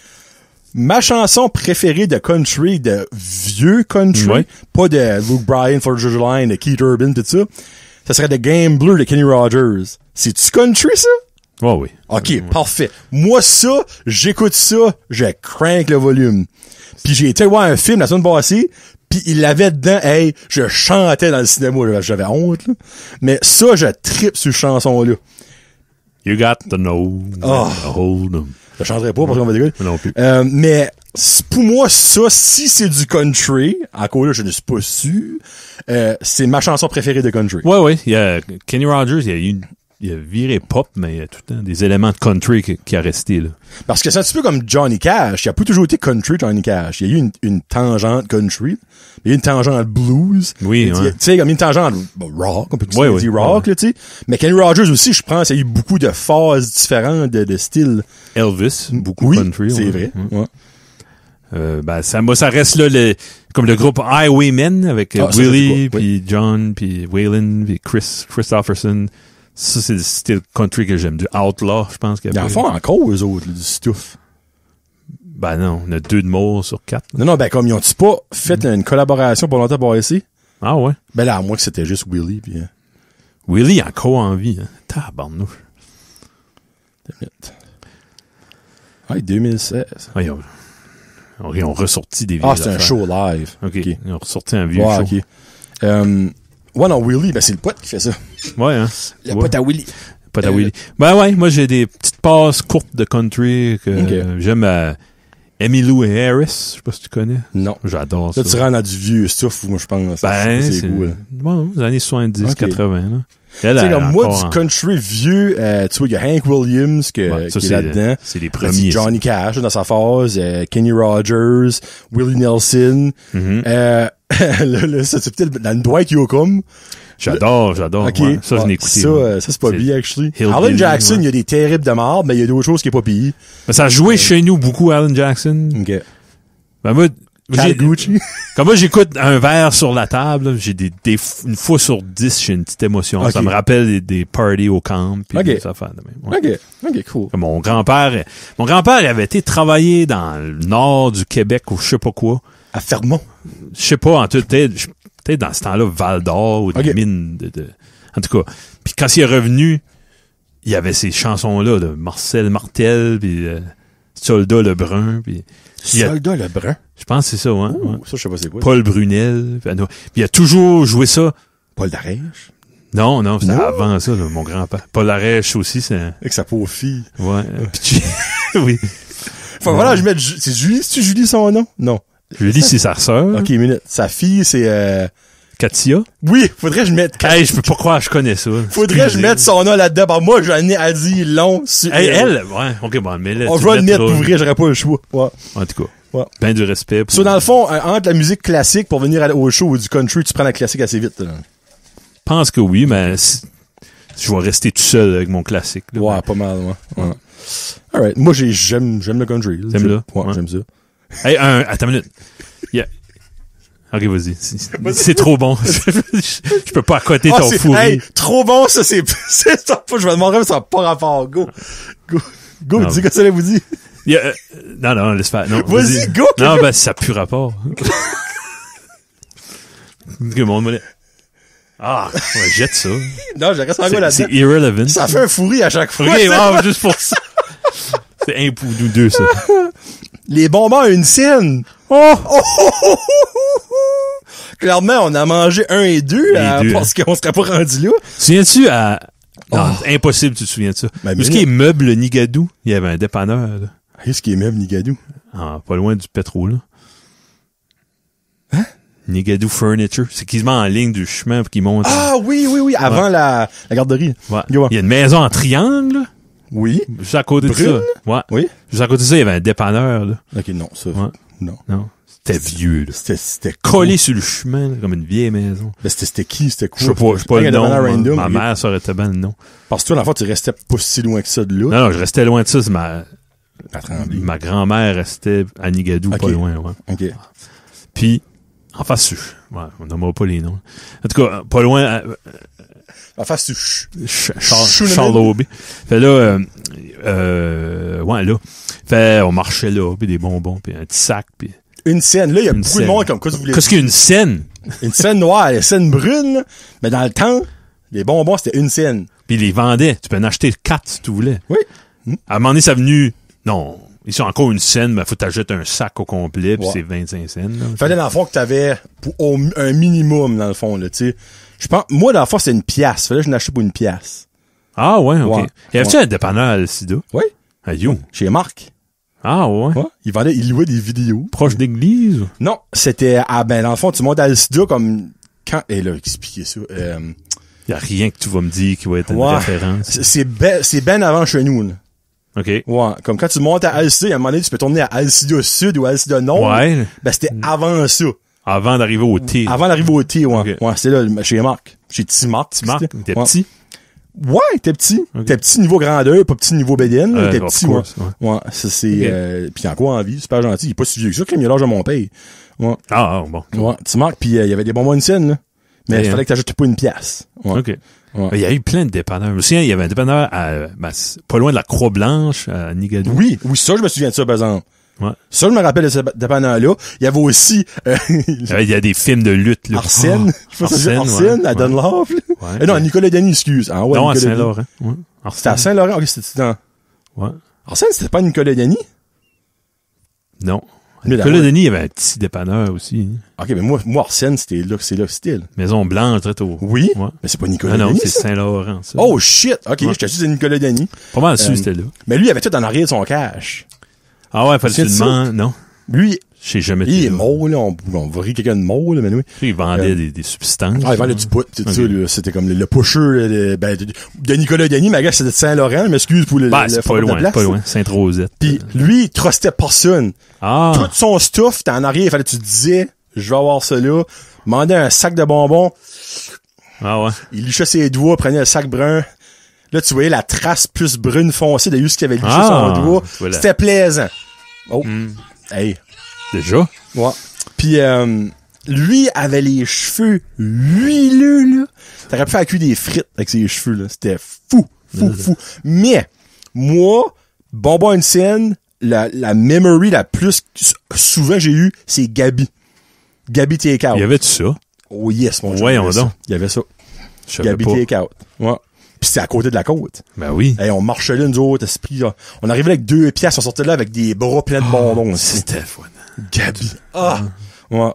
Speaker 1: Ma chanson préférée de country, de vieux country, pas de Luke Bryan, Florida Georgia Line, de Keith Urban, tout ça, ça serait The Game Blue de Kenny Rogers. C'est-tu country, ça?
Speaker 2: Oh oui.
Speaker 1: OK, parfait. Moi, ça, j'écoute ça, je crank le volume. Puis j'ai été voir un film la semaine passée, puis il l'avait dedans, hey, je chantais dans le cinéma, j'avais honte, là. Mais ça, je trippe sur cette chanson-là.
Speaker 2: You got to know, hold 'em.
Speaker 1: Je chanterais pas parce qu'on va dégueuler.
Speaker 2: Non plus.
Speaker 1: Mais pour moi, ça, si c'est du country, encore là, je ne suis pas sûr, c'est ma chanson préférée de country.
Speaker 2: Ouais. Il y a Kenny Rogers, il a viré pop, mais il y a tout le temps des éléments de country qui a resté, là.
Speaker 1: Parce que c'est un petit peu comme Johnny Cash. Il a pas toujours été country, Johnny Cash. Il y a eu une tangente country. Il y a eu une tangente blues.
Speaker 2: Oui,
Speaker 1: Tu sais, comme une tangente rock, on peut dire rock,
Speaker 2: ouais.
Speaker 1: là, tu sais. Mais Kenny Rogers aussi, je pense, il y a eu beaucoup de phases différentes de styles.
Speaker 2: Elvis, beaucoup
Speaker 1: Oui,
Speaker 2: country.
Speaker 1: c'est
Speaker 2: ouais.
Speaker 1: vrai. Ouais.
Speaker 2: Ça reste là comme le groupe Highwaymen avec
Speaker 1: Ça,
Speaker 2: Willie,
Speaker 1: c'est quoi?
Speaker 2: puis John, puis Waylon, puis Christopherson. Ça, c'est le style country que j'aime. Du Outlaw, je pense qu'il y a.
Speaker 1: Ils en font encore, eux autres, là, du stuff.
Speaker 2: Ben non, on a 2 de morts sur 4. Là.
Speaker 1: Non, ben comme ils ont-tu pas fait une collaboration pour longtemps pour ici?
Speaker 2: Ah ouais?
Speaker 1: Ben là, à moins que c'était juste Willie, puis...
Speaker 2: Willie est encore en vie. Hein. Tabarnouche.
Speaker 1: Ouais, 2016.
Speaker 2: Ah, ils ont ressorti des vieux
Speaker 1: Ah, c'est un
Speaker 2: affaires.
Speaker 1: show live.
Speaker 2: OK. Ils ont ressorti un vieux
Speaker 1: Ouais,
Speaker 2: show.
Speaker 1: OK. Ouais, non, Willie, ben c'est le pote qui fait ça.
Speaker 2: Ouais, hein?
Speaker 1: Le
Speaker 2: Ouais.
Speaker 1: pote à Willie.
Speaker 2: Pas à Willie. Ben ouais, moi j'ai des petites passes courtes de country que j'aime. Emmylou Harris, je sais pas si tu connais.
Speaker 1: Non.
Speaker 2: J'adore ça.
Speaker 1: Là, tu rentres dans du vieux stuff, moi, je pense.
Speaker 2: Ben, c'est
Speaker 1: beau, là.
Speaker 2: bon, les années 70,
Speaker 1: Ok.
Speaker 2: 80, là.
Speaker 1: Tu sais, comme moi, du
Speaker 2: encore
Speaker 1: country vieux, tu vois, il y a Hank Williams qui
Speaker 2: ça,
Speaker 1: est là-dedans.
Speaker 2: c'est les
Speaker 1: Là,
Speaker 2: premiers.
Speaker 1: c'est Johnny Cash dans sa phase, Kenny Rogers, Willie Nelson.
Speaker 2: Mhm.
Speaker 1: Là, ça, c'est peut-être dans le Dwight Yoakam.
Speaker 2: J'adore.
Speaker 1: OK.
Speaker 2: Ouais. Ça, je l'ai écouté.
Speaker 1: Ça, c'est pas
Speaker 2: C'est
Speaker 1: bien, actually.
Speaker 2: Hillbilly,
Speaker 1: Alan Jackson,
Speaker 2: ouais.
Speaker 1: il y a des terribles de marde, mais il y a d'autres choses qui est pas pire.
Speaker 2: Ben, ça a joué chez nous beaucoup, Alan Jackson.
Speaker 1: OK.
Speaker 2: Ben, moi,
Speaker 1: Cal Gucci.
Speaker 2: quand moi j'écoute un verre sur la table, là, j'ai une fois sur 10, j'ai une petite émotion.
Speaker 1: Ok.
Speaker 2: Ça me rappelle des parties au camp, puis
Speaker 1: Ok.
Speaker 2: des affaires de même. Ouais.
Speaker 1: OK, cool.
Speaker 2: Comme mon grand-père il avait été travailler dans le nord du Québec ou je sais pas quoi.
Speaker 1: À Fermont.
Speaker 2: Je sais pas, en tout peut-être dans ce temps-là, Val d'Or ou des
Speaker 1: Ok.
Speaker 2: mines en tout cas. Puis quand il est revenu, il y avait ces chansons-là de Marcel Martel, puis Soldat Lebrun, puis
Speaker 1: Soldat Lebrun.
Speaker 2: je pense que c'est ça, ouais.
Speaker 1: Ouh,
Speaker 2: Ouais.
Speaker 1: ça, je sais pas c'est quoi.
Speaker 2: Paul Brunel. Puis il a toujours joué ça.
Speaker 1: Paul Darèche.
Speaker 2: Non, c'était
Speaker 1: Non.
Speaker 2: avant ça, là, mon grand-père. Paul Arèche aussi, c'est...
Speaker 1: Avec sa pauvre fille.
Speaker 2: Ouais. Oui.
Speaker 1: Enfin, voilà, je mets... C'est Julie, c'est-tu Julie son nom? Non.
Speaker 2: Julie, c'est sa sœur.
Speaker 1: OK, minute. Sa fille, c'est...
Speaker 2: Katia.
Speaker 1: Oui, faudrait que je mette...
Speaker 2: Hey, je peux pas croire que je connais ça.
Speaker 1: Faudrait que je mette son nom là-dedans. Bah, moi, j'en ai à dire long sur...
Speaker 2: Hey, elle, ouais. OK, bon, mais là,
Speaker 1: On
Speaker 2: tu
Speaker 1: va le mettre
Speaker 2: mettras-
Speaker 1: pour vrai, j'aurais pas le choix. Ouais.
Speaker 2: En tout cas.
Speaker 1: Ouais.
Speaker 2: Ben du respect. Pour...
Speaker 1: So, dans le fond, entre la musique classique pour venir au show ou du country, tu prends la classique assez vite. Là.
Speaker 2: Je pense que oui, mais je vais rester tout seul avec mon classique. Là.
Speaker 1: Ouais, pas mal, ouais. Alright. Moi, j'aime le country. Là.
Speaker 2: T'aimes là?
Speaker 1: Ouais,
Speaker 2: Ouais.
Speaker 1: j'aime ça.
Speaker 2: Hey, attends une minute. Yeah. OK, vas-y. C'est trop bon. Je peux pas accoter ton
Speaker 1: c'est,
Speaker 2: fourri.
Speaker 1: hey, trop bon, ça, c'est ça pas, je me demanderais, mais ça n'a pas rapport. Go,
Speaker 2: Non.
Speaker 1: dis que ça vous dit.
Speaker 2: Non, laisse faire. Non,
Speaker 1: Vas-y, go,
Speaker 2: Non, ben, ça n'a plus rapport. Que mon monnaie. Ah, ouais, jette ça.
Speaker 1: Non, je reste encore là-dedans.
Speaker 2: C'est irrelevant.
Speaker 1: Ça fait un fourri à chaque fois.
Speaker 2: OK,
Speaker 1: ça.
Speaker 2: wow, juste pour ça. C'est un pour nous deux, ça.
Speaker 1: Les bonbons à une scène. Oh! Clairement, on a mangé 1 et 2,
Speaker 2: deux,
Speaker 1: parce qu'on serait pas rendu là.
Speaker 2: Souviens-tu à... Non, impossible, tu te souviens de ça.
Speaker 1: Ben,
Speaker 2: Où ce qui est meuble Nigadou, il y avait un dépanneur, là.
Speaker 1: Qu'est-ce qui est même Nigadou?
Speaker 2: Ah, pas loin du pétrole, là.
Speaker 1: Hein?
Speaker 2: Nigadou Furniture. C'est quasiment en ligne du chemin qui monte.
Speaker 1: Ah, oui, avant la garderie.
Speaker 2: Ouais.
Speaker 1: Ouais.
Speaker 2: Il y a une maison en triangle, là.
Speaker 1: Oui.
Speaker 2: Juste à côté
Speaker 1: Brune?
Speaker 2: de ça. Ouais.
Speaker 1: Oui.
Speaker 2: Juste à côté de ça, il y avait un dépanneur, là.
Speaker 1: Ok, non, ça.
Speaker 2: Ouais.
Speaker 1: Non.
Speaker 2: Non. C'était vieux, là.
Speaker 1: C'était
Speaker 2: Collé sur le chemin, là, comme une vieille maison.
Speaker 1: Ben, c'était qui? C'était quoi?
Speaker 2: Je sais pas le
Speaker 1: Un
Speaker 2: nom.
Speaker 1: random,
Speaker 2: Ma
Speaker 1: ok.
Speaker 2: mère saurait très bien le nom.
Speaker 1: Parce que toi, dans le fond, tu restais pas si loin que ça de là.
Speaker 2: Non, je restais loin de ça. C'est
Speaker 1: À Tremblay.
Speaker 2: ma grand-mère restait à Nigadou,
Speaker 1: Ok.
Speaker 2: pas loin, ouais.
Speaker 1: OK.
Speaker 2: Puis, en face, ouais, on nommera pas les noms. En tout cas, pas loin,
Speaker 1: En face, tu... chut.
Speaker 2: Charles Aubé. Fait là, ouais, là. Fait, on marchait là, puis des bonbons, puis un petit sac, puis...
Speaker 1: Une scène. Là, il y a beaucoup
Speaker 2: scène.
Speaker 1: de monde comme quoi vous voulez.
Speaker 2: Qu'est-ce qu'il y a une scène?
Speaker 1: Une scène noire, une scène brune, là. Mais dans le temps, les bonbons, c'était une scène.
Speaker 2: Puis ils les vendaient. Tu peux en acheter 4 si tu voulais.
Speaker 1: Oui.
Speaker 2: À un moment donné, ça venu... Non, ils sont encore une scène, mais faut t'achèter un sac au complet, puis
Speaker 1: Ouais.
Speaker 2: c'est 25 cents. Là.
Speaker 1: Fallait, dans le fond, que t'avais un minimum, dans le fond, là, tu sais. Je pense, moi, dans le fond, c'est une pièce. Fallait que je n'achète pour une pièce.
Speaker 2: Ah ouais, OK.
Speaker 1: Ouais.
Speaker 2: Y avait-tu un dépanneur à Alcida?
Speaker 1: Oui.
Speaker 2: À You.
Speaker 1: Chez Marc.
Speaker 2: Ah, ouais.
Speaker 1: Ouais. Il louait des vidéos.
Speaker 2: Proche d'église?
Speaker 1: Non, c'était, dans le fond, tu montes à Alcida comme, là, expliquez ça,
Speaker 2: Y a rien que tu vas me dire qui va être une
Speaker 1: ouais.
Speaker 2: référence.
Speaker 1: C'est ben avant chez nous, là.
Speaker 2: OK.
Speaker 1: Ouais. Comme quand tu montes à Alcida, à un moment donné, tu peux tourner à Alcida Sud ou Alcida Nord.
Speaker 2: Ouais.
Speaker 1: Ben, c'était avant ça.
Speaker 2: Avant d'arriver au T.
Speaker 1: Avant d'arriver au T, ouais.
Speaker 2: Okay.
Speaker 1: Ouais, c'était là, chez Marc. Chez Petit Marc.
Speaker 2: Petit Marc, t'es
Speaker 1: ouais.
Speaker 2: petit?
Speaker 1: Ouais, t'es petit.
Speaker 2: Okay.
Speaker 1: T'es petit niveau grandeur, pas petit niveau bédaine. T'es petit, ouais.
Speaker 2: Ouais.
Speaker 1: Ouais, ça, c'est, pis encore en vie, super gentil. Il est pas si vieux que ça, comme il a l'âge de mon père. Ouais.
Speaker 2: Ah, bon.
Speaker 1: Ouais, Petit Marc, pis il y avait des bonbons une scène, là. Mais il fallait que t'ajoutes pas une pièce. Ouais.
Speaker 2: OK.
Speaker 1: Ouais.
Speaker 2: Il y a eu plein de dépanneurs. Je me souviens, il y avait un dépanneur pas loin de la Croix-Blanche, à Nigadou.
Speaker 1: Oui, ça, je me souviens de ça, par exemple.
Speaker 2: Ouais.
Speaker 1: Ça, je me rappelle de ce dépanneur-là. Il y avait aussi,
Speaker 2: Il y a des films de lutte, là.
Speaker 1: Arsène. Je sais pas si c'est Arsène, à Dunlop, là.
Speaker 2: Ouais.
Speaker 1: Non, à Nicolas Denis, excuse. Ah, ouais,
Speaker 2: non, à
Speaker 1: Nicolas
Speaker 2: Saint-Laurent. Ouais.
Speaker 1: C'était à Saint-Laurent. Ok, c'était dans...
Speaker 2: Ouais.
Speaker 1: Arsène, c'était pas Nicolas Denis?
Speaker 2: Non.
Speaker 1: Mais
Speaker 2: Nicolas Denis, il y avait un petit dépanneur aussi.
Speaker 1: Ok, mais moi, Arsène, c'est là que c'était.
Speaker 2: Maison Blanche, très tôt.
Speaker 1: Oui?
Speaker 2: Ouais.
Speaker 1: Mais c'est pas Nicolas
Speaker 2: Non,
Speaker 1: Denis,
Speaker 2: c'est
Speaker 1: ça?
Speaker 2: Saint-Laurent, ça.
Speaker 1: Oh, shit! Ok, je te suis c'est Nicolas Denis.
Speaker 2: Pas mal sûr, c'était là.
Speaker 1: Mais lui, il avait tout en arrière de son cash.
Speaker 2: Ah ouais, fallait que tu
Speaker 1: C'est ça?
Speaker 2: demandes. Non.
Speaker 1: Lui,
Speaker 2: Je sais jamais.
Speaker 1: il est
Speaker 2: là.
Speaker 1: mort, là. On va rire quelqu'un de mort, là, mais oui.
Speaker 2: Il vendait des substances.
Speaker 1: Ah, il vendait du pot, tout ça, là. C'était comme le pusher, de Nicolas Denis, mais gars, c'était de Saint-Laurent, je m'excuse pour le
Speaker 2: C'est pas loin, pas loin. Sainte-Rosette.
Speaker 1: Puis lui, il trustait personne.
Speaker 2: Ah.
Speaker 1: Tout son stuff, t'es en arrière, il fallait que tu te disais, je vais avoir ça là. Mandait un sac de bonbons.
Speaker 2: Ah ouais.
Speaker 1: Il lichait ses doigts, prenait un sac brun. Là, tu voyais la trace plus brune foncée de ce qu'il avait liché son doigt.
Speaker 2: Voilà.
Speaker 1: C'était plaisant. Oh. Hey.
Speaker 2: Déjà?
Speaker 1: Ouais. Puis, lui avait les cheveux huileux, là. T'aurais pu faire cuire des frites avec ses cheveux, là. C'était fou. Mais, moi, bonbon à une scène, la memory la plus souvent j'ai eu, c'est Gabi. Gabi Takeout.
Speaker 2: Il y avait-tu ça?
Speaker 1: Oh yes, mon Dieu.
Speaker 2: Voyons donc.
Speaker 1: Il y avait ça.
Speaker 2: Je savais
Speaker 1: Gabi
Speaker 2: pas.
Speaker 1: Takeout. Ouais. Pis c'était à côté de la côte.
Speaker 2: Ben oui.
Speaker 1: Hey, on marchait là, nous autres, esprit, là. On arrivait là avec 2 piastres, on sortait là avec des bras pleins de bonbons.
Speaker 2: C'était fun.
Speaker 1: Gabi. Ah! Ouais.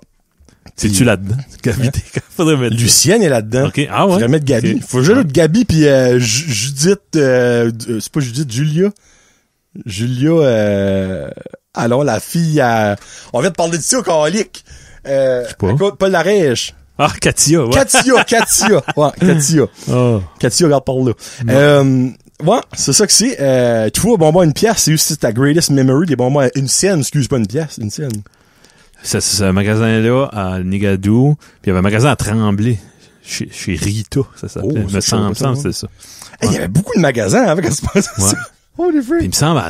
Speaker 2: C'est-tu là-dedans? Gabi, faudrait mettre.
Speaker 1: Lucienne est là-dedans.
Speaker 2: OK. Ah ouais.
Speaker 1: Faudrait mettre Gabi.
Speaker 2: Okay.
Speaker 1: Faut juste Gabi pis Judith, c'est pas Judith, Julia, alors la fille on vient de parler de ça au Calique. Paul Larèche.
Speaker 2: Ah, Katia, ouais.
Speaker 1: Katia. Ouais, Katia.
Speaker 2: Oh.
Speaker 1: Katia, regarde par là. Ouais, c'est ça que c'est. Tu vois, bonbon à une pièce, c'est juste ta greatest memory des bonbons à une scène, excuse pas une pièce, une scène.
Speaker 2: C'est ce magasin-là à Nigadou, puis il y avait un magasin à Tremblay, chez Rita, ça s'appelait.
Speaker 1: Oh,
Speaker 2: me semble, c'était ça.
Speaker 1: Hey, il y avait beaucoup de magasins avant qu'elle se passe ça. Oh, les frères.
Speaker 2: Puis il me semble,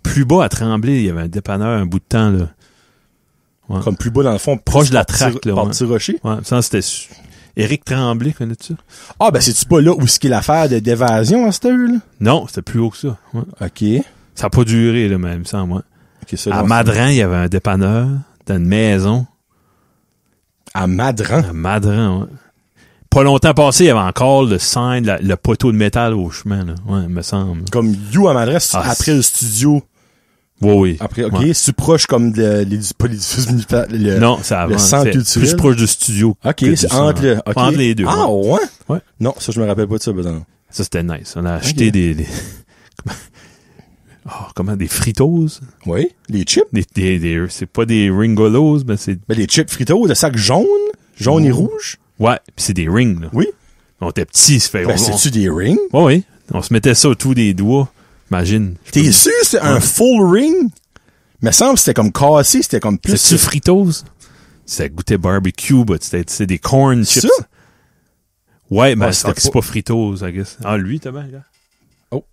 Speaker 2: plus bas à Tremblay, il y avait un dépanneur un bout de temps, là. Ouais.
Speaker 1: Comme plus bas dans le fond,
Speaker 2: proche de la traque, là.
Speaker 1: Par Petit Rocher.
Speaker 2: Ouais, ça, c'était Éric Tremblay, connais-tu ça?
Speaker 1: Ah, ben, c'est-tu pas là où ce qu'est l'affaire d'évasion à cette heure, là?
Speaker 2: Non, c'était plus haut que ça. Ouais.
Speaker 1: OK.
Speaker 2: Ça a pas duré, là, mais il me semble, ouais.
Speaker 1: Okay, ça,
Speaker 2: à Madran, il y avait un dépanneur dans une maison.
Speaker 1: À Madran?
Speaker 2: À Madran, ouais. Pas longtemps passé, il y avait encore le sign, le poteau de métal au chemin, là. Ouais, il me semble.
Speaker 1: Comme You à Madran, après le studio.
Speaker 2: Oui.
Speaker 1: Après, OK.
Speaker 2: Ouais.
Speaker 1: C'est proche comme pas l'édifice militaire.
Speaker 2: Non, c'est avant.
Speaker 1: Le centre culturel.
Speaker 2: Plus proche du studio.
Speaker 1: OK, c'est entre
Speaker 2: les deux.
Speaker 1: Ah, ouais?
Speaker 2: Ouais.
Speaker 1: Non, ça, je me rappelle pas de ça, besoin.
Speaker 2: Ça, c'était nice. On a acheté des des Fritos?
Speaker 1: Oui. Les chips?
Speaker 2: C'est pas des Ringolos, mais c'est...
Speaker 1: Ben, les chips Fritos, le sac jaune et rouge?
Speaker 2: Ouais, pis c'est des rings, là.
Speaker 1: Oui.
Speaker 2: On était petits, ça fait...
Speaker 1: Ben, c'est-tu des rings?
Speaker 2: Ouais, oui. On se mettait ça autour des doigts. Imagine.
Speaker 1: T'es sûr c'est un full ring? Mais semble que c'était comme cassé, c'était comme plus...
Speaker 2: C'est-tu Fritos? Ça goûtait barbecue, but c'était des corn chips.
Speaker 1: Ça?
Speaker 2: Ouais, mais c'est pas Fritos, I guess. Ah, lui, t'as bien, là? Oh.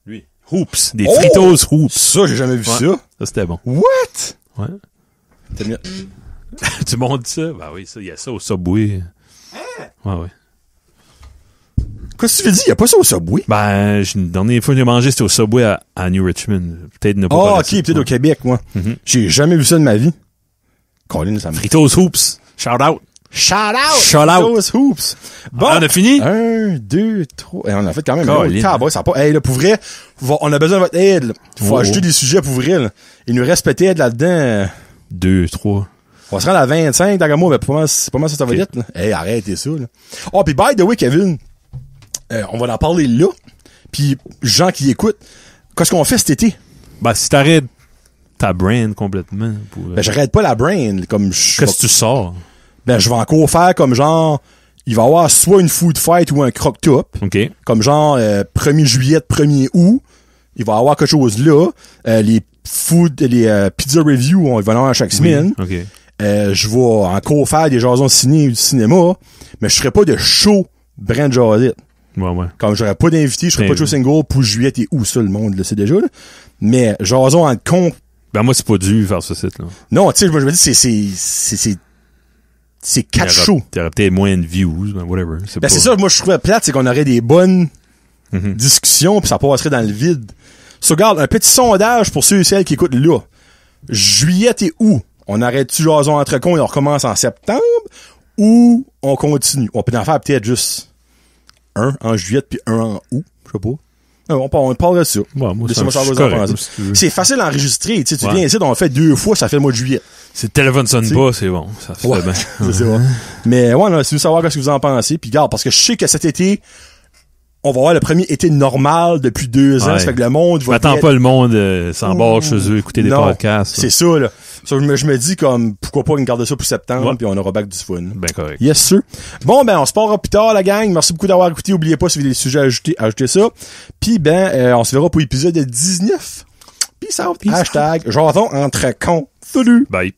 Speaker 2: Lui. Hoops. Des Fritos Hoops.
Speaker 1: Ça, j'ai jamais vu ça.
Speaker 2: Ça, c'était bon.
Speaker 1: What?
Speaker 2: Ouais.
Speaker 1: T'as mis...
Speaker 2: Tu montes ça? Ben oui, ça, il y a ça au Subway. Ouais, ouais.
Speaker 1: Qu'est-ce que tu veux dire? Il y a pas ça au Subway?
Speaker 2: Ben, la dernière fois que j'ai mangé, c'était au Subway à New Richmond. Peut-être ne pas.
Speaker 1: Ah, ok, peut-être au Québec, moi. J'ai jamais vu ça de ma vie. Colin, ça me...
Speaker 2: Fritos Hoops. Shout out.
Speaker 1: Shout out!
Speaker 2: Shout out!
Speaker 1: Fritos Hoops. Bon.
Speaker 2: Ah, on a fini?
Speaker 1: 1, 2, 3. Et on a fait quand même.
Speaker 2: Colin.
Speaker 1: Ça a pas... Hey, là, pour vrai, on a besoin de votre aide, là. Faut ajouter des sujets pour vrai, là. Il nous reste peut-être là-dedans.
Speaker 2: 2, 3.
Speaker 1: On va se rendre à 25, dans moi, mais c'est pas mal ça va vite, là. Hey, arrêtez ça, là. Oh, pis by the way, Kevin. on va en parler là. Puis, gens qui écoutent, qu'est-ce qu'on fait cet été?
Speaker 2: Ben, si t'arrêtes ta brain complètement.
Speaker 1: Ben, j'arrête pas la brain. Comme
Speaker 2: Qu'est-ce que tu sors?
Speaker 1: Ben, je vais encore faire comme genre, il va y avoir soit une food fight ou un croque-top.
Speaker 2: OK.
Speaker 1: Comme genre, 1er juillet, 1er août. Il va y avoir quelque chose là. Les pizza reviews, on va en avoir chaque semaine.
Speaker 2: OK.
Speaker 1: Je vais encore faire des jasons ciné ou du cinéma, mais je ferai pas de show Brand Jazette.
Speaker 2: Ouais.
Speaker 1: Comme j'aurais pas d'invité, je ferai pas de show single pour juillet et août, ça, le monde le sait déjà, là. Mais jason en con.
Speaker 2: Ben, moi, c'est pas dû faire ce site, là.
Speaker 1: Non, tu sais, je me dis, c'est 4 shows.
Speaker 2: T'aurais peut-être moins de views, ben, whatever.
Speaker 1: C'est ça, moi, je trouvais plate, c'est qu'on aurait des bonnes discussions pis ça passerait dans le vide. So, regarde, un petit sondage pour ceux et celles qui écoutent là. Juillet et août. On arrête-tu jason entre cons et on recommence en septembre ou on continue? On peut en faire peut-être juste un en juillet puis un en août. Je sais pas. On parle de ça.
Speaker 2: Ouais, moi,
Speaker 1: c'est facile à enregistrer. Tu viens ici, on le fait 2 fois, ça fait le mois de juillet.
Speaker 2: Si le téléphone sonne pas, c'est bon. Ça fait bien.
Speaker 1: C'est bon. Mais ouais, non, si vous savoir ce que vous en pensez. Puis regarde, parce que je sais que cet été, on va avoir le premier été normal depuis 2 ans. Ça fait que le monde va...
Speaker 2: Attends pas le monde s'embarque chez eux, écouter des podcasts.
Speaker 1: C'est ça, là. So, je me dis comme, pourquoi pas garder ça pour septembre, puis on aura back du fun.
Speaker 2: Ben correct.
Speaker 1: Yes, sir. Bon, ben, on se parlera plus tard, la gang. Merci beaucoup d'avoir écouté. Oubliez pas, si vous avez des sujets à ajouter ça. Puis, on se verra pour l'épisode 19. Peace out. Hashtag, jason entre cons. Salut.
Speaker 2: Bye.